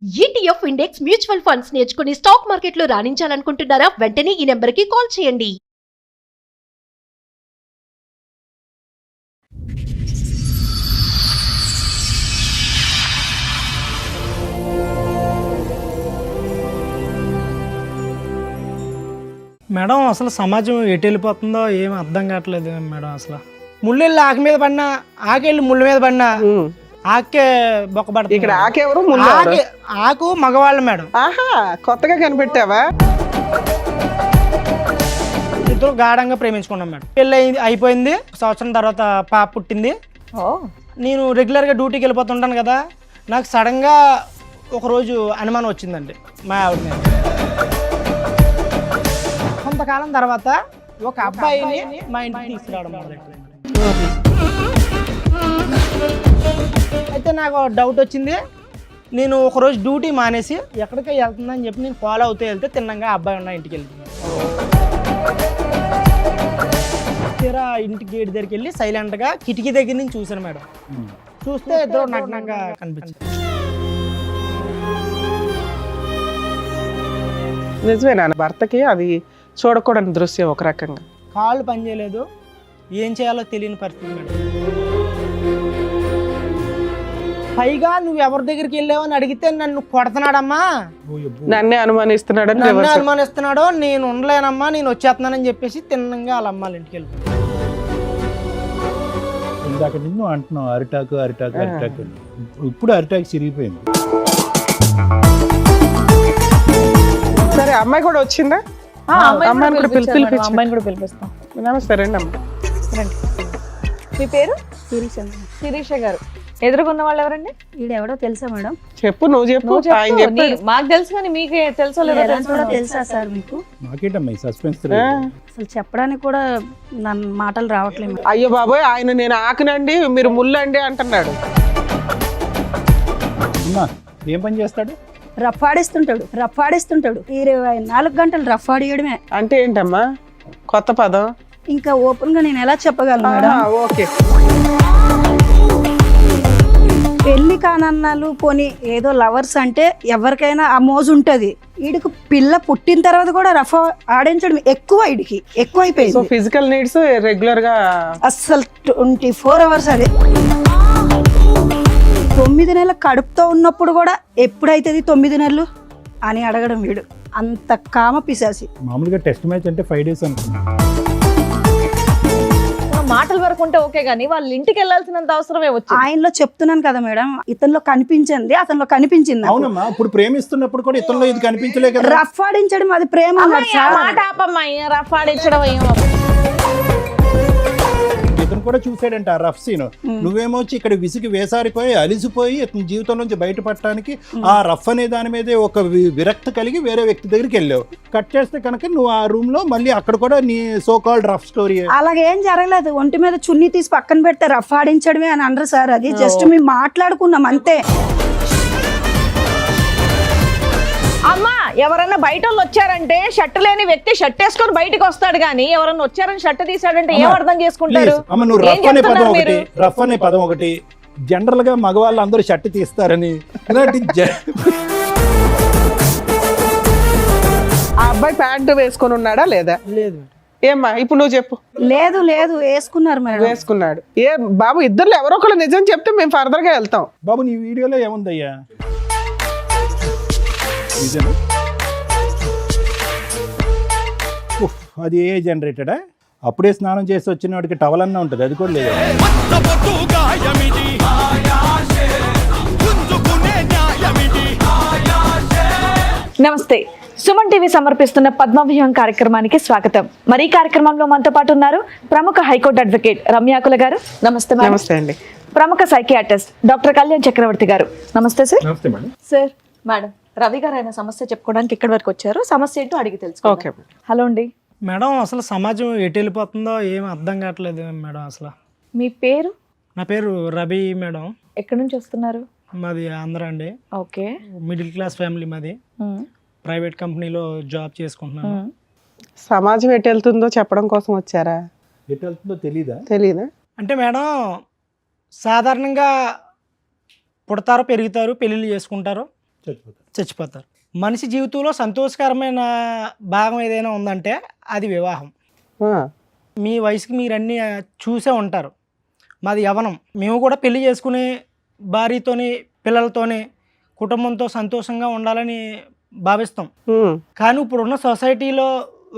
ETF index mutual funds నేర్చుకుని stock మార్కెట్లో రాణించాలనుకుంటున్నారా? వెంటనే ఈ నెంబర్కి కాల్ చేయండి. మేడం అసలు సమాజం ఎటు వెళ్ళిపోతుందో ఏం అర్థం కావట్లేదు మేడం. అసలు ముళ్ళెళ్ళి ఆకు మీద పడినా, ఆకెళ్ళి ముళ్ళ మీద పడినా ఆకే బొక్కబడుతుంది. ఇక్కడ ఆకెవరు? ఆకు మగవాళ్ళు మేడం. ఆహా, కొత్తగా కనిపెట్టావా? ఇద్దరు గాఢంగా ప్రేమించుకున్నాం మేడం. పెళ్ళి అయిపోయింది, సంవత్సరం తర్వాత పాప పుట్టింది. నేను రెగ్యులర్గా డ్యూటీకి వెళ్ళిపోతుంటాను కదా, నాకు సడన్గా ఒకరోజు అనుమానం వచ్చిందండి మా ఆవిడ మీద. కొంతకాలం తర్వాత ఒక అబ్బాయిని మా ఇంటికి తీసుకురావడం మొదలెట్టింది. అయితే నాకు డౌట్ వచ్చింది. నేను ఒకరోజు డ్యూటీ మానేసి ఎక్కడికి వెళ్తుందని చెప్పి నేను ఫాలో అవుతూ వెళ్తే తిన్నంగా అబ్బాయి ఉన్న ఇంటికి వెళ్తున్నాను. తీరా ఇంటి గేట్ దగ్గరికి వెళ్ళి సైలెంట్గా కిటికీ దగ్గర నుంచి చూశాను మేడం. చూస్తే ఇద్దరు నగ్నంగా కనిపించింది. నిజమేనా? భర్తకి అది చూడకూడని దృశ్యం ఒక రకంగా. కాళ్ళు పనిచేయలేదు, ఏం చేయాలో తెలియని పరిస్థితి మేడం. పైగా నువ్వు ఎవరి దగ్గరికి వెళ్ళావని అడిగితే నన్ను కొడుతున్నాడమ్మా, నన్నే అనుమానిస్తున్నాడని, నన్ను అనుమానిస్తున్నాడో, నేను ఉండలేనమ్మా, నేను వచ్చేస్తున్నానని చెప్పేసి తిన్నంగా వాళ్ళ అమ్మాళ్ళ ఇంటికి వెళ్ళిపోయాను. ఇందాక నుంచి అంటున్నావు అరిటాకు అరిటాకు అరిటాకు, ఇప్పుడు అరిటాకు చిరిగిపోయింది. సరే, అమ్మాయి కూడా వచ్చిందా? అమ్మాయిని కూడా పిలిపిస్తాం. నమస్తే, రండి అమ్మ. మీ పేరు? శిరీష గారు. ఎదురుకున్న వాళ్ళు ఎవరండి? ఈడెవడో తెలుసా మేడం? చెప్పు, నువ్వు చెప్పు. ఆయన చెప్పు. మాకు తెలుసు కానీ మీకు తెలుసో లేదో తెలుసా సార్ మీకు? నాకేటమ్మా సస్పెన్స్? అసలు చెప్పడానికి కూడా నన్ను మాటలు రావట్లేదు. అయ్యో బాబోయ్, ఆయన నేను ఆకునండి మీరు ముల్లండి అంటున్నాడు. ఏం పని చేస్తాడు? రఫాడిస్తుంటాడు 24 గంటలు రఫాడియడమే. అంటే ఏంటమ్మా కొత్త పదం? ఇంకా ఓపెన్ గా నేను ఎలా చెప్పగలను మేడం? ఓకే. పెళ్లి కానన్నాలు పోనీ ఏదో లవర్స్ అంటే ఎవరికైనా ఆ మోజు ఉంటది. వీడికి పిల్ల పుట్టిన తర్వాత కూడా రఫా ఆడించడం ఎక్కువైపోయింది. సో ఫిజికల్ నీడ్స్ రెగ్యులర్ గా అస్సలు 24 అవర్స్ అదే. 9 నెలల కడుపుతో ఉన్నప్పుడు కూడా ఎప్పుడైతుంది 9 నెలలు అని అడగడం వీడు. అంత కామ పిశాసి. మామూలుగా టెస్ట్ మ్యాచ్ అంటే 5 days అనుకున్నా. మాటల వరకు ఉంటే ఓకే గానీ వాళ్ళ ఇంటికి వెళ్ళాల్సినంత అవసరమే వచ్చింది. ఆయనలో చెప్తున్నాను కదా మేడం, ఇతనిలో కనిపించింది, అతనిలో కనిపించింది. అవునమ్మా, ఇప్పుడు ప్రేమిస్తున్నప్పుడు కూడా ఇతనిలో ఇది కనిపించలే కదా. రఫ్ ఆడించడం అది ప్రేమ. మాట ఆపమ్మా, రఫ్ ఆడించడం ఇతను కూడా చూసాడంట ఆ రఫ్ సీన్. నువ్వేమో వచ్చి ఇక్కడ విసిగి వేసారిపోయి అలిసిపోయి ఇతని జీవితం నుంచి బయటపడటానికి ఆ రఫ్ అనే దాని మీదే ఒక విరక్తి కలిగి వేరే వ్యక్తి దగ్గరికి వెళ్ళావు. కట్ చేస్తే కనుక నువ్వు ఆ రూమ్ లో మళ్ళీ అక్కడ కూడా నీ సో కాల్డ్ రఫ్ స్టోరీ. అలాగేం జరగలేదు. ఒంటి మీద చున్నీ తీసి పక్కన పెడితే రఫ్ ఆడించడమే అని అనరు సార్. అది జస్ట్ మేము మాట్లాడుకున్నాం అంతే. అమ్మా, ఎవరన్నా బయట వాళ్ళు వచ్చారంటే షర్ట్ లేని వ్యక్తి షర్ట్ వేసుకొని బయటకు వస్తాడు గానీ ఎవరన్నా వచ్చారని షర్ట్ తీసాడంటే ఏం అర్థం చేసుకుంటారు? నువ్వు రఫ్ అనే పదం ఒకటి జనరల్ గా మగవాళ్ళు అందరూ షర్ట్ తీస్తారని. ఆ అబ్బాయి ప్యాంటు వేసుకొని ఉన్నాడా లేదా? లేదు. ఏమ్మా ఇప్పుడు నువ్వు చెప్పు. లేదు వేసుకున్నారు మేడం. వేసుకున్నాడు. ఏ బాబు, ఇద్దరు ఎవరో ఒకరు నిజం చెప్తే మేము ఫర్దర్ గా వెళ్తాం. బాబు నీ వీడియోలో ఏముందయ్యా? అది ఏ జనరేటెడా? అప్పుడే స్నానం చేసి వచ్చిన వాడికి టవల్ అన్నా ఉంటుంది, అది కూడా లేదు. నమస్తే. సుమన్ టీవీ సమర్పిస్తున్న పద్మవ్యూహం కార్యక్రమానికి స్వాగతం. మరి ఈ కార్యక్రమంలో మనతో పాటు ఉన్నారు ప్రముఖ హైకోర్టు అడ్వకేట్ రమ్యాకుల గారు. నమస్తే. నమస్తే అండి. ప్రముఖ సైకియాట్రిస్ట్ డాక్టర్ కళ్యాణ్ చక్రవర్తి గారు. నమస్తే సార్. నమస్తే మేడం. సార్, మేడం రవి గారు ఆయన సమస్య చెప్పుకోవడానికి ఇక్కడి వరకు వచ్చారు. సమస్య ఏంటో అడిగి తెలుసుకో. ఓకే. హలో అండి. మేడం అసలు సమాజం ఎటు వెళ్ళిపోతుందో ఏం అర్థం కావట్లేదు మేడం. అసలు మీ పేరు? నా పేరు రవి మేడం. ఎక్కడి నుంచి వస్తున్నారు? మాది ఆంధ్ర అండి. ఓకే. మిడిల్ క్లాస్ ఫ్యామిలీ మాది. ప్రైవేట్ కంపెనీలో జాబ్ చేసుకుంటున్నాను. సమాజం ఎటు వెళ్తుందో చెప్పడం కోసం వచ్చారా? ఎటు వెళ్తుందో తెలీదా? అంటే మేడం సాధారణంగా పుడతారు, పెరుగుతారు, పెళ్ళిళ్ళు చేసుకుంటారు, చచ్చిపోతారు. మనిషి జీవితంలో సంతోషకరమైన భాగం ఏదైనా ఉందంటే అది వివాహం. ఆ, మీ వయసుకి మీరు అన్నీ చూసే ఉంటారు. మాది యవ్వనం. మేము కూడా పెళ్లి చేసుకుని భార్యతోని పిల్లలతోని కుటుంబంతో సంతోషంగా ఉండాలని భావిస్తాం. ఉమ్, కానీ ఇప్పుడున్న సొసైటీలో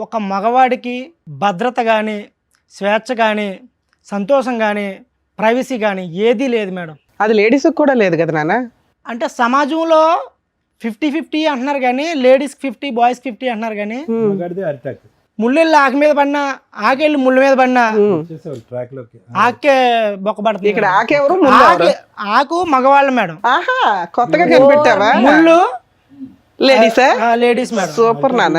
ఒక మగవాడికి భద్రత కానీ, స్వేచ్ఛ కానీ, సంతోషం కానీ, ప్రైవసీ కానీ ఏదీ లేదు మేడం. అది లేడీస్కి కూడా లేదు కదా నాన్న. అంటే సమాజంలో 50-50 అంటున్నారు కానీ లేడీస్కి 50, బాయ్స్కి 50 అంటున్నారు కానీ ముళ్ళెళ్ళి ఆకు మీద పడినా, ఆకెళ్ళి ముళ్ళ మీద పడినా ఆకే బొక్కబడుతుంది. ఇక్కడ ఆకెవరు ముళ్ళు ఎవరు? ఆకు మగవాళ్ళు మేడం, ఆహా, కొత్తగా కనిపెట్టావా? ముళ్ళు లేడీసా? Ladies madam. సూపర్ నాన్న.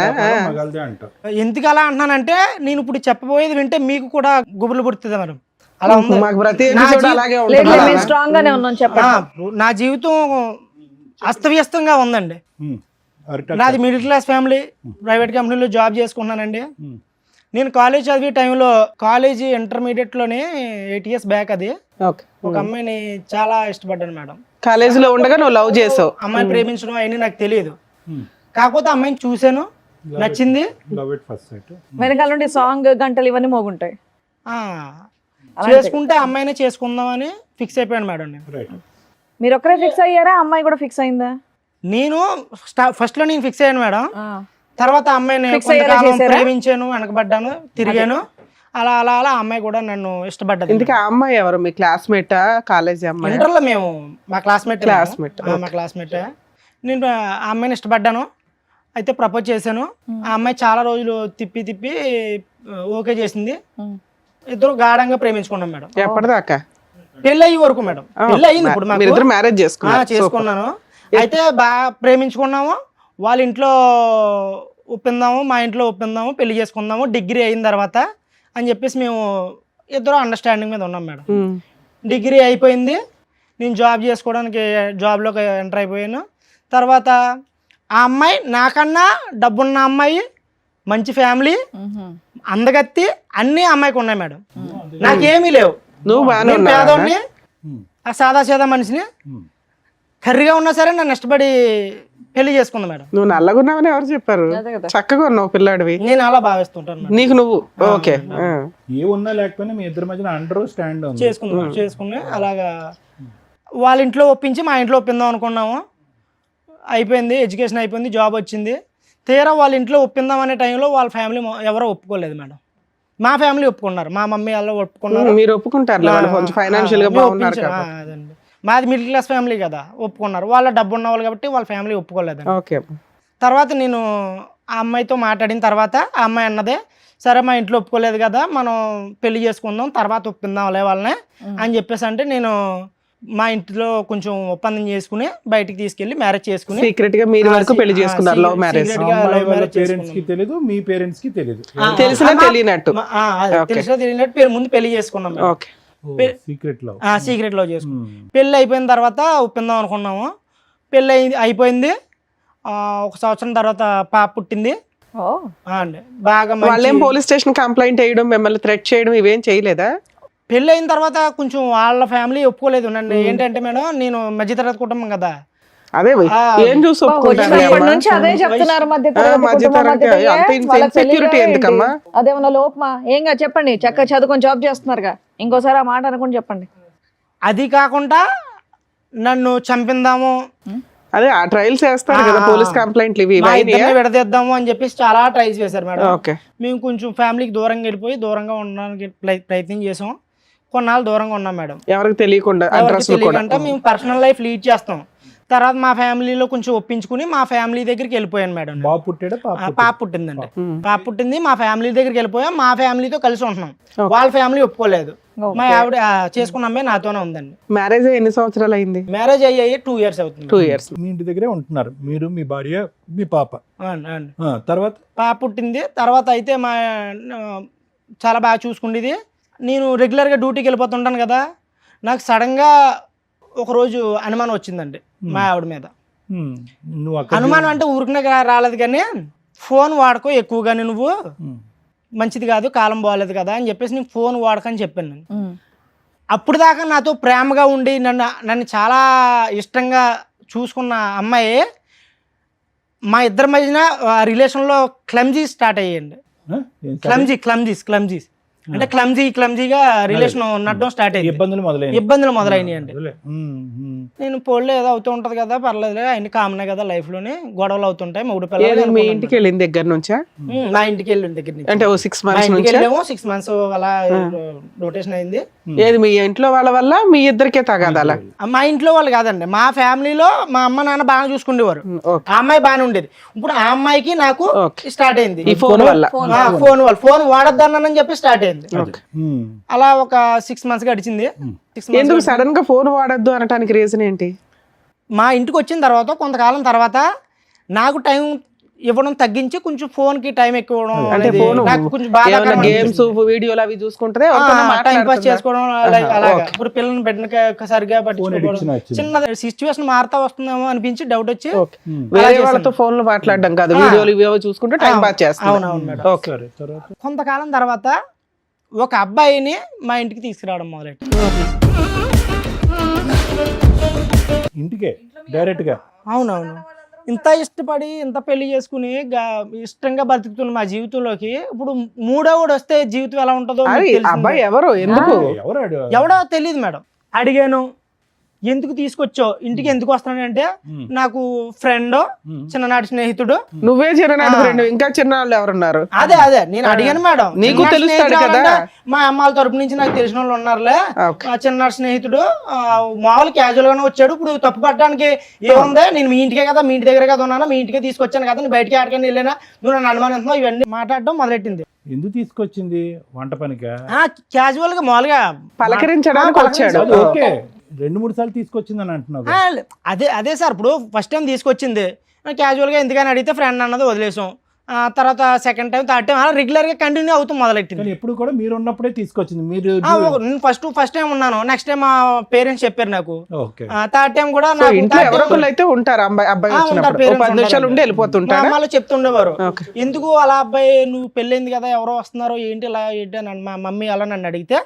ఎందుకు అలా అంటున్నానంటే నేను ఇప్పుడు చెప్పబోయేది వింటే మీకు కూడా గుబులు పుడుతుంది మేడం. అలా ఉంది. మాకు ప్రతి నా ఎపిసోడ్ జీ- అలాగే లేదు ఉంటుంది. మేము స్ట్రాంగ్ గానే ఉన్నాం చెప్పండి. నా జీవితం అస్తవ్యస్తంగా ఉందండి. నాది మిడిల్ క్లాస్ ఫ్యామిలీ, ప్రైవేట్ కంపెనీలో జాబ్ చేసుకున్నానండి. నేను కాలేజ్ చదివే టైంలో, కాలేజీ ఇంటర్మీడియట్లోనే 8 years బ్యాక్, అది ఓకే. ఒక అమ్మాయిని చాలా ఇష్టపడ్డాను మేడం. కాలేజీలో ఉండగా నువ్వు లవ్ చేసావు. అమ్మాయి ప్రేమించడం అవన్నీ నాకు తెలియదు. కాకపోతే అమ్మాయిని చూశాను, నచ్చింది. వెనకాల నుండి సాంగ్ గంటలు ఇవన్నీ మోగుంటాయి. ఆ, చేసుకుంటే అమ్మాయినే చేసుకుందామని ఫిక్స్ అయిపోయాను మేడం నేను. మీరు ఒక్కరే ఫిక్స్ అయ్యారా, అమ్మాయి కూడా ఫిక్స్ అయిందా? నేను ఫస్ట్లో నేను ఫిక్స్ అయ్యాను మేడం. తర్వాత అమ్మాయిని Fix అయ్యేలా కొంతకాలం చేశారా? ప్రేమించాను, వెనకబడ్డాను, తిరిగాను. అలా అలా అలా అమ్మాయి కూడా నన్ను ఇష్టపడ్డది. ఇందుకే ఆ అమ్మాయి ఎవరు? మీ క్లాస్మేటా, కాలేజీ అమ్మాయి? ఇంటర్లో మేము మా క్లాస్మేట్. Classmate, మా క్లాస్మేట్. నేను ఆ అమ్మాయిని ఇష్టపడ్డాను, అయితే ప్రపోజ్ చేశాను. ఆ అమ్మాయి చాలా రోజులు తిప్పి తిప్పి ఓకే చేసింది. ఇద్దరు గాఢంగా ప్రేమించుకున్నాం మేడం. ఎప్పటిదాకా? పెళ్ళి అయ్యే వరకు మేడం. పెళ్ళి అయ్యింది ఇప్పుడు మాకు. మీరిద్దరు మ్యారేజ్ చేసుకున్నారు? చేసుకున్నాను. అయితే బాగా ప్రేమించుకున్నాము. వాళ్ళ ఇంట్లో ఒప్పిందాము, మా ఇంట్లో ఒప్పిందాము, పెళ్లి చేసుకుందాము డిగ్రీ అయిన తర్వాత అని చెప్పేసి మేము ఇద్దరు అండర్స్టాండింగ్ మీద ఉన్నాం మేడం. డిగ్రీ అయిపోయింది, నేను జాబ్ చేసుకోవడానికి జాబ్లోకి ఎంటర్ అయిపోయాను. తర్వాత ఆ అమ్మాయి నాకన్నా డబ్బున్న అమ్మాయి, మంచి ఫ్యామిలీ, అందగత్తి అన్నీ అమ్మాయికి ఉన్నాయి మేడం. నాకేమీ లేవు. నువ్వు బాగానే నేను ఉన్నావా? పేదోడిని, ఆ సాదా సీదా మనిషిని. కర్రీగా ఉన్నా సరే నన్ను ఇష్టపడి పెళ్లి చేసుకుంది మేడం. నువ్వు నల్లగున్నావని ఎవరు చెప్పారు? చక్కగా ఉన్నావు పిల్లాడివి. నేను అలా భావిస్తుంటాను మేడం. నీకు నువ్వు ఓకే. ఏ ఉన్నా లేకపోయినా మీ ఇద్దరి మధ్యన అండర్ స్టాండ్ ఉంది. చేసుకుని అలాగా వాళ్ళ ఇంట్లో ఒప్పించి మా ఇంట్లో ఒప్పిందాం అనుకున్నాము. అయిపోయింది, ఎడ్యుకేషన్ అయిపోయింది, జాబ్ వచ్చింది. తీరా వాళ్ళ ఇంట్లో ఒప్పిందాం అనే టైంలో వాళ్ళ ఫ్యామిలీ ఎవరో ఒప్పుకోలేదు మేడం. మా ఫ్యామిలీ ఒప్పుకున్నారు, మా మమ్మీ వాళ్ళు ఒప్పుకున్నారు. మీరు ఒప్పుకుంటారు వాళ్ళు కొంచెం ఫైనాన్షియల్ గా బాగున్నారు కదా. అదండి, మాది మిడిల్ క్లాస్ ఫ్యామిలీ కదా, ఒప్పుకున్నారు. వాళ్ళ డబ్బు ఉన్న వాళ్ళు కాబట్టి వాళ్ళ ఫ్యామిలీ ఒప్పుకోలేదండి. ఓకే. తర్వాత నేను ఆ అమ్మాయితో మాట్లాడిన తర్వాత ఆ అమ్మాయి అన్నదే, సరే మా ఇంట్లో ఒప్పుకోలేదు కదా, మనం పెళ్లి చేసుకుందాం, తర్వాత ఒప్పిందాంలే వాళ్ళని అని చెప్పేసి అంటే నేను మా ఇంట్లో కొంచెం ఒప్పందం చేసుకుని బయటికి తీసుకెళ్లి మ్యారేజ్ చేసుకుని సీక్రెట్ గా మీరు వరకు పెళ్లి చేసుకున్నారు. Love marriage. పేరెంట్స్ కి తెలీదు, మీ పేరెంట్స్ కి తెలీదు. తెలిసినా తెలియనట్టు. తెలిసినా తెలియనట్టు ముందు పెళ్లి చేసుకున్నాం. ఓకే. Secret love. సీక్రెట్ లో చేసుకున్నాం. పెళ్లి అయిపోయిన తర్వాత ఒప్పిందాం అనుకున్నాము. పెళ్లి అయిపోయింది. 1 సంవత్సరం తర్వాత పాప పుట్టింది. అండి బాగా వాళ్ళేం పోలీస్ స్టేషన్ కంప్లైంట్ చేయడం, మిమ్మల్ని థ్రెట్ చేయడం ఇవేం చేయలేదా? పెళ్ళి అయిన తర్వాత కొంచెం వాళ్ళ ఫ్యామిలీ ఒప్పుకోలేదు నన్ను. ఏంటంటే మేడం, నేను మధ్యతరగతి కుటుంబం కదా. అదే ఏం చూసి ఒప్పుకుంటారు? ఇప్పటి నుంచి అదే చెప్తున్నారు, ఇన్సెక్యూరిటీ ఎందుకమ్మా? అదేమన్నా లోపమా? ఏంగా చెప్పండి, చక్కగా చదువుకొని జాబ్ చేస్తున్నారుగా, ఇంకోసారి ఆ మాట అనుకుని చెప్పండి. అది కాకుండా నన్ను చంపిందాము, అదే ఆ ట్రయల్స్ చేస్తారు కదా పోలీస్ కంప్లైంట్లు ఇవి. విడదీద్దాము అని చెప్పేసి చాలా ట్రైల్స్ చేశారు మేడం. ఓకే. మేము కొంచెం ఫ్యామిలీకి దూరంగా వెళ్ళిపోయి దూరంగా ఉండడానికి ప్రయత్నం చేసాం. కొన్నాళ్ళు దూరంగా ఉన్నాం మేడం, ఎవరికి తెలియకుండా. తెలియకుండా మేము పర్సనల్ లైఫ్ లీడ్ చేస్తాం. తర్వాత మా ఫ్యామిలీలో కొంచెం ఒప్పించుకుని మా ఫ్యామిలీ దగ్గరికి వెళ్ళిపోయాను మేడం. బాబు పుట్టాడా? పాప పుట్టిందండి. పాప పుట్టింది, మా ఫ్యామిలీ దగ్గరికి వెళ్ళిపోయాం. మా ఫ్యామిలీతో కలిసి ఉంటున్నాం. వాళ్ళ ఫ్యామిలీ ఒప్పుకోలేదు. మా ఆవిడ చేసుకున్న అమ్మాయి నాతోనే ఉందండి. మ్యారేజ్ ఎన్ని సంవత్సరాలు అయింది? మ్యారేజ్ అయ్యాయి 2 years అవుతుంది. 2 years. మీ ఇంటి దగ్గరే ఉంటున్నారు మీరు, మీ భార్య, మీ పాప. తర్వాత పాప పుట్టింది. తర్వాత అయితే మా చాలా బాగా చూసుకుండేది. నేను రెగ్యులర్గా డ్యూటీకి వెళ్ళిపోతుంటాను కదా, నాకు సడన్గా ఒకరోజు అనుమానం వచ్చిందండి మా ఆవిడ మీద. నువ్వు అనుమానం అంటే ఊరికనే రాలేదు కానీ, ఫోన్ వాడుకో ఎక్కువగానే, నువ్వు మంచిది కాదు, కాలం బాగాలేదు కదా అని చెప్పేసి నేను ఫోన్ వాడకని చెప్పాను నేను. అప్పుడు దాకా నాతో ప్రేమగా ఉండి నన్ను చాలా ఇష్టంగా చూసుకున్న అమ్మాయి మా ఇద్దరి మధ్యన రిలేషన్లో క్లమ్జీ స్టార్ట్ అయ్యాయండి. క్లమ్జీస్ అంటే క్లమ్జీగా రిలేషన్ ఉండడం స్టార్ట్ అయ్యింది. ఇబ్బందులు మొదలైనవి అండి. నేను పోలే ఏదో అవుతూ ఉంటది కదా, పర్లేదు అన్ని కామనే కదా లైఫ్ లోని, గొడవలు అవుతుంటాయి. మూడు పిల్లలు మీ ఇంటికి వెళ్ళిన దగ్గర నుంచా? మా ఇంటికి వెళ్ళిన దగ్గర నుంచి అంటే 6 months నుంచి 6 months అలా రొటేషన్ అయింది. ఏది మీ ఇంట్లో వాళ్ళ వల్ల మీ ఇద్దరికే తగాదాలా? మా ఇంట్లో వాళ్ళు కాదండి, మా ఫ్యామిలీలో మా అమ్మ నాన్న బాగా చూసుకునేవారు. ఆ అమ్మాయి బాగానే ఉండేది. ఇప్పుడు ఆ అమ్మాయికి నాకు స్టార్ట్ అయింది ఈ ఫోన్ వల్ల. ఫోన్ వాడొద్దన్నానని చెప్పి స్టార్ట్ అయింది. అలా ఒక 6 months గడిచింది. ఎందుకు సడన్ గా ఫోన్ వాడద్దు అనడానికి రీజన్ ఏంటి? మా ఇంటికి వచ్చిన తర్వాత కొంతకాలం తర్వాత నాకు టైం ఇవ్వడం తగ్గించి కొంచెం ఫోన్ కి టైం ఎక్కువ ఇవ్వడం, అంటే ఫోన్ కొంచెం బాగా గేమ్స్ వీడియోలు అవి చూసుకుంటే టైం పాస్ చేసుకోవడం అలాగా. ఇప్పుడు పిల్లల్ని బిడ్డకి సరిగా పట్టించుకోవడం, చిన్న సిచ్యువేషన్ మారుతా వస్తుందేమో అనిపించి డౌట్ వచ్చి వేరే వాళ్ళతో ఫోన్ లో మాట్లాడడం కాదు, వీడియోలు ఇవేవో చూసుకుంటే టైం పాస్ చేస్తాం. అవునవును మేడం. కొంతకాలం తర్వాత ఒక అబ్బాయిని మా ఇంటికి తీసుకురావడం మొదలెట్టి, ఇంటికే డైరెక్ట్ గా. అవునవును. ఇంత ఇష్టపడి ఇంత పెళ్లి చేసుకుని ఇష్టంగా బతుకుతున్న మా జీవితంలోకి ఇప్పుడు మూడోవాడు వస్తే జీవితం ఎలా ఉంటుందో అబ్బాయి ఎవరు, ఎందుకు, ఎవడో తెలియదు మేడం. అడిగాను, ఎందుకు తీసుకొచ్చావు ఇంటికి, ఎందుకు వస్తానంటే నాకు ఫ్రెండ్, చిన్ననాటి స్నేహితుడు. నువ్వే చిన్ననాటి ఫ్రెండ్, ఇంకా చిన్నవాళ్ళు ఎవరున్నారు? అదే నేను అడిగాను మేడం. నీకు తెలుస్తాడు కదా, మా అమ్మాల తరపు నుంచి నాకు తెలిసిన వాళ్ళు ఉన్నారులే, చిన్ననాటి స్నేహితుడు మామూలు క్యాజువల్ గానే వచ్చాడు. ఇప్పుడు తప్పు పట్టడానికి ఏముంది, నేను మీ ఇంటికే కదా, మీ ఇంటి దగ్గర కదా ఉన్నాను, మీ ఇంటికే తీసుకొచ్చాను కదా, నేను బయటకి ఆడకని వెళ్ళినా, నువ్వు నన్ను అనుమానిస్తున్నావు, ఇవన్నీ మాట్లాడడం మొదలెట్టింది. ఎందుకు తీసుకొచ్చింది? వంట పనిగా? క్యాజువల్ గా మామూలుగా పలకరించడానికి వచ్చాడు. ఓకే, 2-3 సార్లు తీసుకొచ్చిందని అంటున్నావు. అదే సార్, ఇప్పుడు ఫస్ట్ టైం తీసుకొచ్చింది క్యాజువల్గా ఎందుకని అడిగితే ఫ్రెండ్ అన్నది వదిలేసాం. తర్వాత సెకండ్ టైం, థర్డ్ టైం అలా రెగ్యులర్గా కంటిన్యూ అవుతూ మొదలెట్టింది. ఎప్పుడు కూడా మీరు ఉన్నప్పుడే తీసుకొచ్చింది? మీరు నేను ఫస్ట్ టైం ఉన్నాను, నెక్స్ట్ టైం మా పేరెంట్స్ చెప్పారు నాకు, థర్డ్ టైం కూడా ఎవరో అయితే ఉంటారు. అబ్బాయి 10 నిమిషాలు ఉండి వెళ్ళిపోతుంటారు, వాళ్ళు చెప్తుండేవారు. ఎందుకు అలా అబ్బాయి, నువ్వు పెళ్ళైంది కదా, ఎవరో వస్తున్నారో ఏంటి ఇలా ఏంటి అని మా మమ్మీ అలా నన్ను అడిగితే,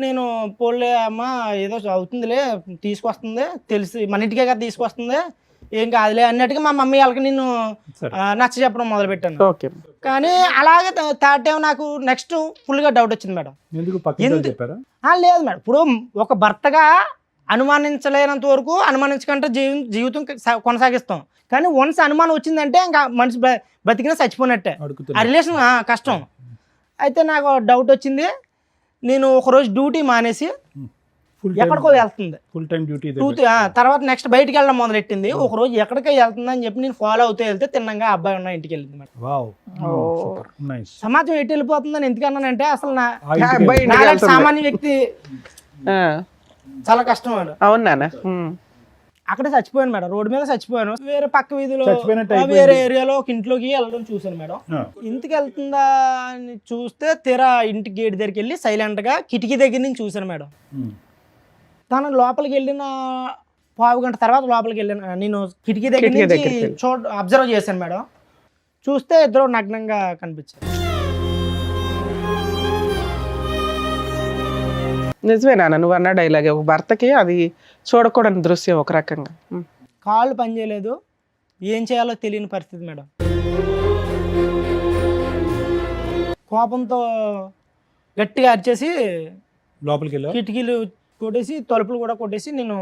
నేను పోలే అమ్మ ఏదో అవుతుందిలే, తీసుకొస్తుంది, తెలిసి మన ఇంటికే కదా తీసుకొస్తుంది, ఏం కాదులే అన్నట్టుగా మా మమ్మీ వాళ్ళకి నేను నచ్చ చెప్పడం మొదలు పెట్టాను. కానీ అలాగే థర్డ్ టైం నాకు నెక్స్ట్ ఫుల్ గా డౌట్ వచ్చింది మేడం. లేదు మేడం, ఇప్పుడు ఒక భర్తగా అనుమానించలేనంత వరకు అనుమానించకంటే జీవితం కొనసాగిస్తాం. కానీ వన్స్ అనుమానం వచ్చిందంటే ఇంకా మనిషి బతికినా చచ్చిపోయినట్టే, ఆ రిలేషన్ కష్టం. అయితే నాకు డౌట్ వచ్చింది. నేను ఒకరోజు డ్యూటీ మానేసి ఎక్కడికో వెళ్తుంది, ఫుల్ టైం డ్యూటీ. తర్వాత నెక్స్ట్ బయటికి వెళ్ళడం మొదలెట్టింది. ఒక రోజు ఎక్కడికో వెళ్తుంది అని చెప్పి నేను ఫాలో అవుతూ వెళ్తే తిన్నంగా అబ్బాయి ఉన్న ఇంటికి వెళ్ళింది మేడం. సమాజం ఎటు వెళ్ళిపోతుందని ఎందుకన్నానంటే, అసలు నా సామాన్య వ్యక్తి చాలా కష్టం మేడం. అవునా? అక్కడే చచ్చిపోయాను మేడం, రోడ్డు మీద చచ్చిపోయాను. వేరే పక్క వీధిలో వేరే ఏరియాలో ఒక ఇంట్లోకి వెళ్ళడం చూసాను మేడం. ఇంటికి వెళ్తుందా అని చూస్తే తీరా ఇంటి గేట్ దగ్గరికి వెళ్ళి సైలెంట్ గా కిటికీ దగ్గర నుంచి చూసాను మేడం. తను లోపలికి వెళ్ళిన 1/2 గంట తర్వాత లోపలికి వెళ్ళాను నేను, కిటికీ దగ్గర నుంచి అబ్జర్వ్ చేశాను మేడం. చూస్తే ఇద్దరు నగ్నంగా కనిపించారు. నిజమేనా నువ్వు అన్న డైలాగ్? ఒక భర్తకి అది చూడకూడని దృశ్యం ఒక రకంగా. కాళ్ళు పనిచేయలేదు, ఏం చేయాలో తెలియని పరిస్థితి మేడం. కోపంతో గట్టిగా అరిచేసి లోపలికి వెళ్ళి కిటికీలు కొట్టేసి తలుపులు కూడా కొట్టేసి నేను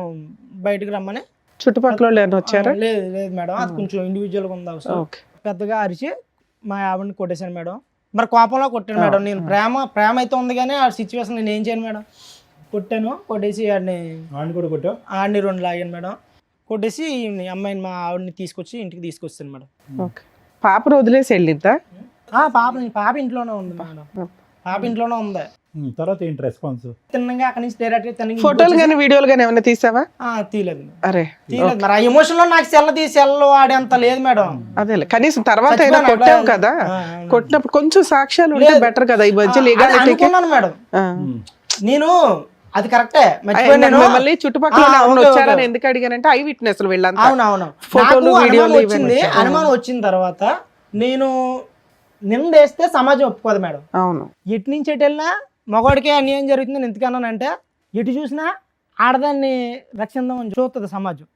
బయటకు రమ్మని. చుట్టుపక్కల వచ్చారా? లేదు మేడం, అది కొంచెం ఇండివిజువల్గా ఉంది అవసరం. పెద్దగా అరిచి మా ఆవిడని కొట్టేశాను మేడం. మరి కోపంలో కొట్టాను మేడం. నేను ప్రేమ అయితే ఉంది కానీ ఆ సిచ్యువేషన్ నేను ఏం చేయను మేడం. కొట్టాను, కొట్టేసి ఆడిని 2 లాగాను మేడం. కొట్టేసి అమ్మాయిని మా ఆవిడని తీసుకొచ్చి ఇంటికి తీసుకొచ్చాను మేడం. పాపను వదిలేసి వెళ్ళిద్దా? పాప ఇంట్లోనే ఉంది మేడం, పాప ఇంట్లోనే ఉంది. తర్వాత ఏంటి రెస్పాన్స్? తిన్నగా అక్కడి నుంచి డైరెక్ట్ ఫోటోలు కానీ వీడియోలు కానీ ఏమైనా తీసావా? తీయలేదు. అరే తీయలేదు మరి, ఆ ఎమోషన్ లో నాకు సెల్ వాడేంత లేదు మేడం. అదే కనీసం తర్వాత అయినా కొట్టావు కదా, కొట్టినప్పుడు కొంచెం సాక్ష్యాలు ఉంటే బెటర్ కదా. ఈ మధ్య అనుకున్నాను మేడం నేను, అది కరెక్టే. మళ్ళీ చుట్టుపక్కల వచ్చారని ఎందుకు అడిగానంటే ఐ విట్నెస్ వీళ్ళంతా. అవునవును, ఫోటోలు వీడియోలు వచ్చింది. అనుమానం వచ్చిన తర్వాత నేను నిందేస్తే సమాజం ఒప్పుకోదు మేడం. అవును, ఎటు నుంచి ఎటు వెళ్ళినా మగవాడికే అన్యాయం జరుగుతుందని ఎందుకన్నానంటే, ఎటు చూసినా ఆడదాన్ని రక్షిందామని చూస్తుంది సమాజం.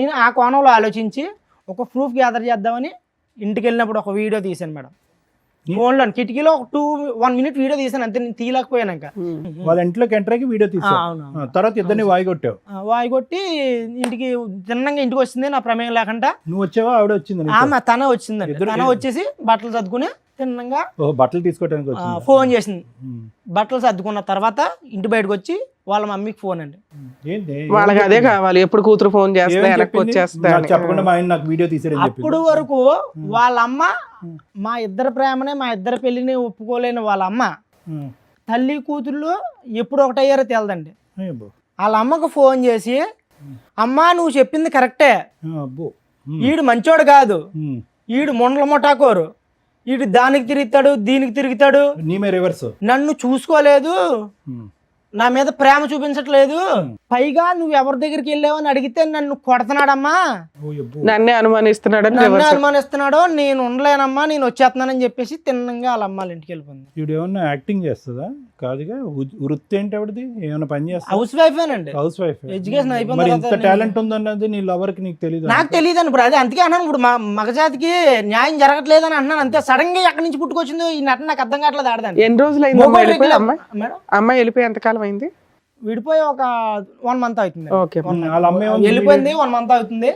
నేను ఆ కోణంలో ఆలోచించి ఒక ప్రూఫ్ గ్యాదర్ చేద్దామని ఇంటికి వెళ్ళినప్పుడు ఒక వీడియో తీశాను మేడం. ఫోన్లో కిటికీలో ఒక 1 minute వీడియో తీసాను అంతే, నేను తీయలేకపోయాక. వాళ్ళ ఇంట్లోకి ఎంటర్ అయ్యి వీడియో తీసా. అవును. తర్వాత ఇద్దరిని వాయి కొట్టావు. వాయి కొట్టి ఇంటికి తిన్నంగా ఇంటికి వచ్చింది నా ప్రమేయం లేకుండా. నువ్వు వచ్చావా ఆవిడ వచ్చింది? ఆమె తనే వచ్చిందండి. తనే వచ్చేసి బట్టలు సర్దుకుని తిన్నంగా బట్టలు తీసుకోవడానికి వచ్చింది. ఫోన్ చేసింది. బట్టలు సర్దుకున్న తర్వాత ఇంటి బయటకు వచ్చి వాళ్ళ మమ్మీకి ఫోన్ అండి. ఏంటి వాళ్ళకి అదే కావాలి, ఎప్పుడు కూతురు ఫోన్ చేస్తే వెనక్కి వచ్చేస్తా అని. చెప్పకుండా మా ఆయన నాకు వీడియో తీసాడని చెప్పి. అప్పుడు వరకు వాళ్ళ అమ్మ మా ఇద్దరు ప్రేమనే, మా ఇద్దరు పెళ్లిని ఒప్పుకోలేని వాళ్ళ అమ్మ తల్లి కూతుళ్ళు ఎప్పుడు ఒకటయ్యారో తెలదండి. వాళ్ళ అమ్మకు ఫోన్ చేసి, అమ్మా నువ్వు చెప్పింది కరెక్టే, ఈడు మంచోడు కాదు, ఈడు మొండల మొటాకోరు, ఈడు దానికి తిరుగుతాడు దీనికి తిరుగుతాడు, నీమే రివర్స్, నన్ను చూసుకోలేదు, నా మీద ప్రేమ చూపించట్లేదు, పైగా నువ్వు ఎవరి దగ్గరికి వెళ్ళావని అడిగితే నన్ను కొడుతున్నాడమ్మా, నన్నే అనుమానిస్తున్నాడు, నన్ను అనుమానిస్తున్నాడు, నేను ఉండలేనమ్మా, నేను వచ్చేస్తున్నానని చెప్పేసి తిన్నంగా వాళ్ళ అమ్మాళ్ళ ఇంటికి వెళ్ళిపోయింది. ఈవిడ ఏమన్నా యాక్టింగ్ చేస్తుందా? కాదుగా, వృత్తి ఏంటి ఆవిడది? ఏమైనా పని చేస్తా? హౌస్ వైఫేనండి. Housewife. ఎడ్యుకేషన్ మరి అయిపోయింది. ఇంత టాలెంట్ ఉందన్నది నీ లవర్ కి నీకు తెలియదు? నాకు తెలియదండి. ఇప్పుడు అదే అందుకే అన్నాను, ఇప్పుడు మగజాతికి న్యాయం జరగట్లేదు అని అంటున్నాను అంతే. సడన్ గా ఎక్కడి నుంచి పుట్టుకొచ్చిందో ఈ నటన నాకు అర్థం కావట్లేదు. ఆడదాన్ని ఎన్ని రోజులు అయింది మేడం అమ్మాయి వెళ్ళిపోయి? ఎంతకాలం అయింది విడిపోయి? ఒక 1 month అవుతుంది. ఓకే, వాళ్ళ అమ్మాయి వెళ్ళిపోయింది, 1 month అవుతుంది.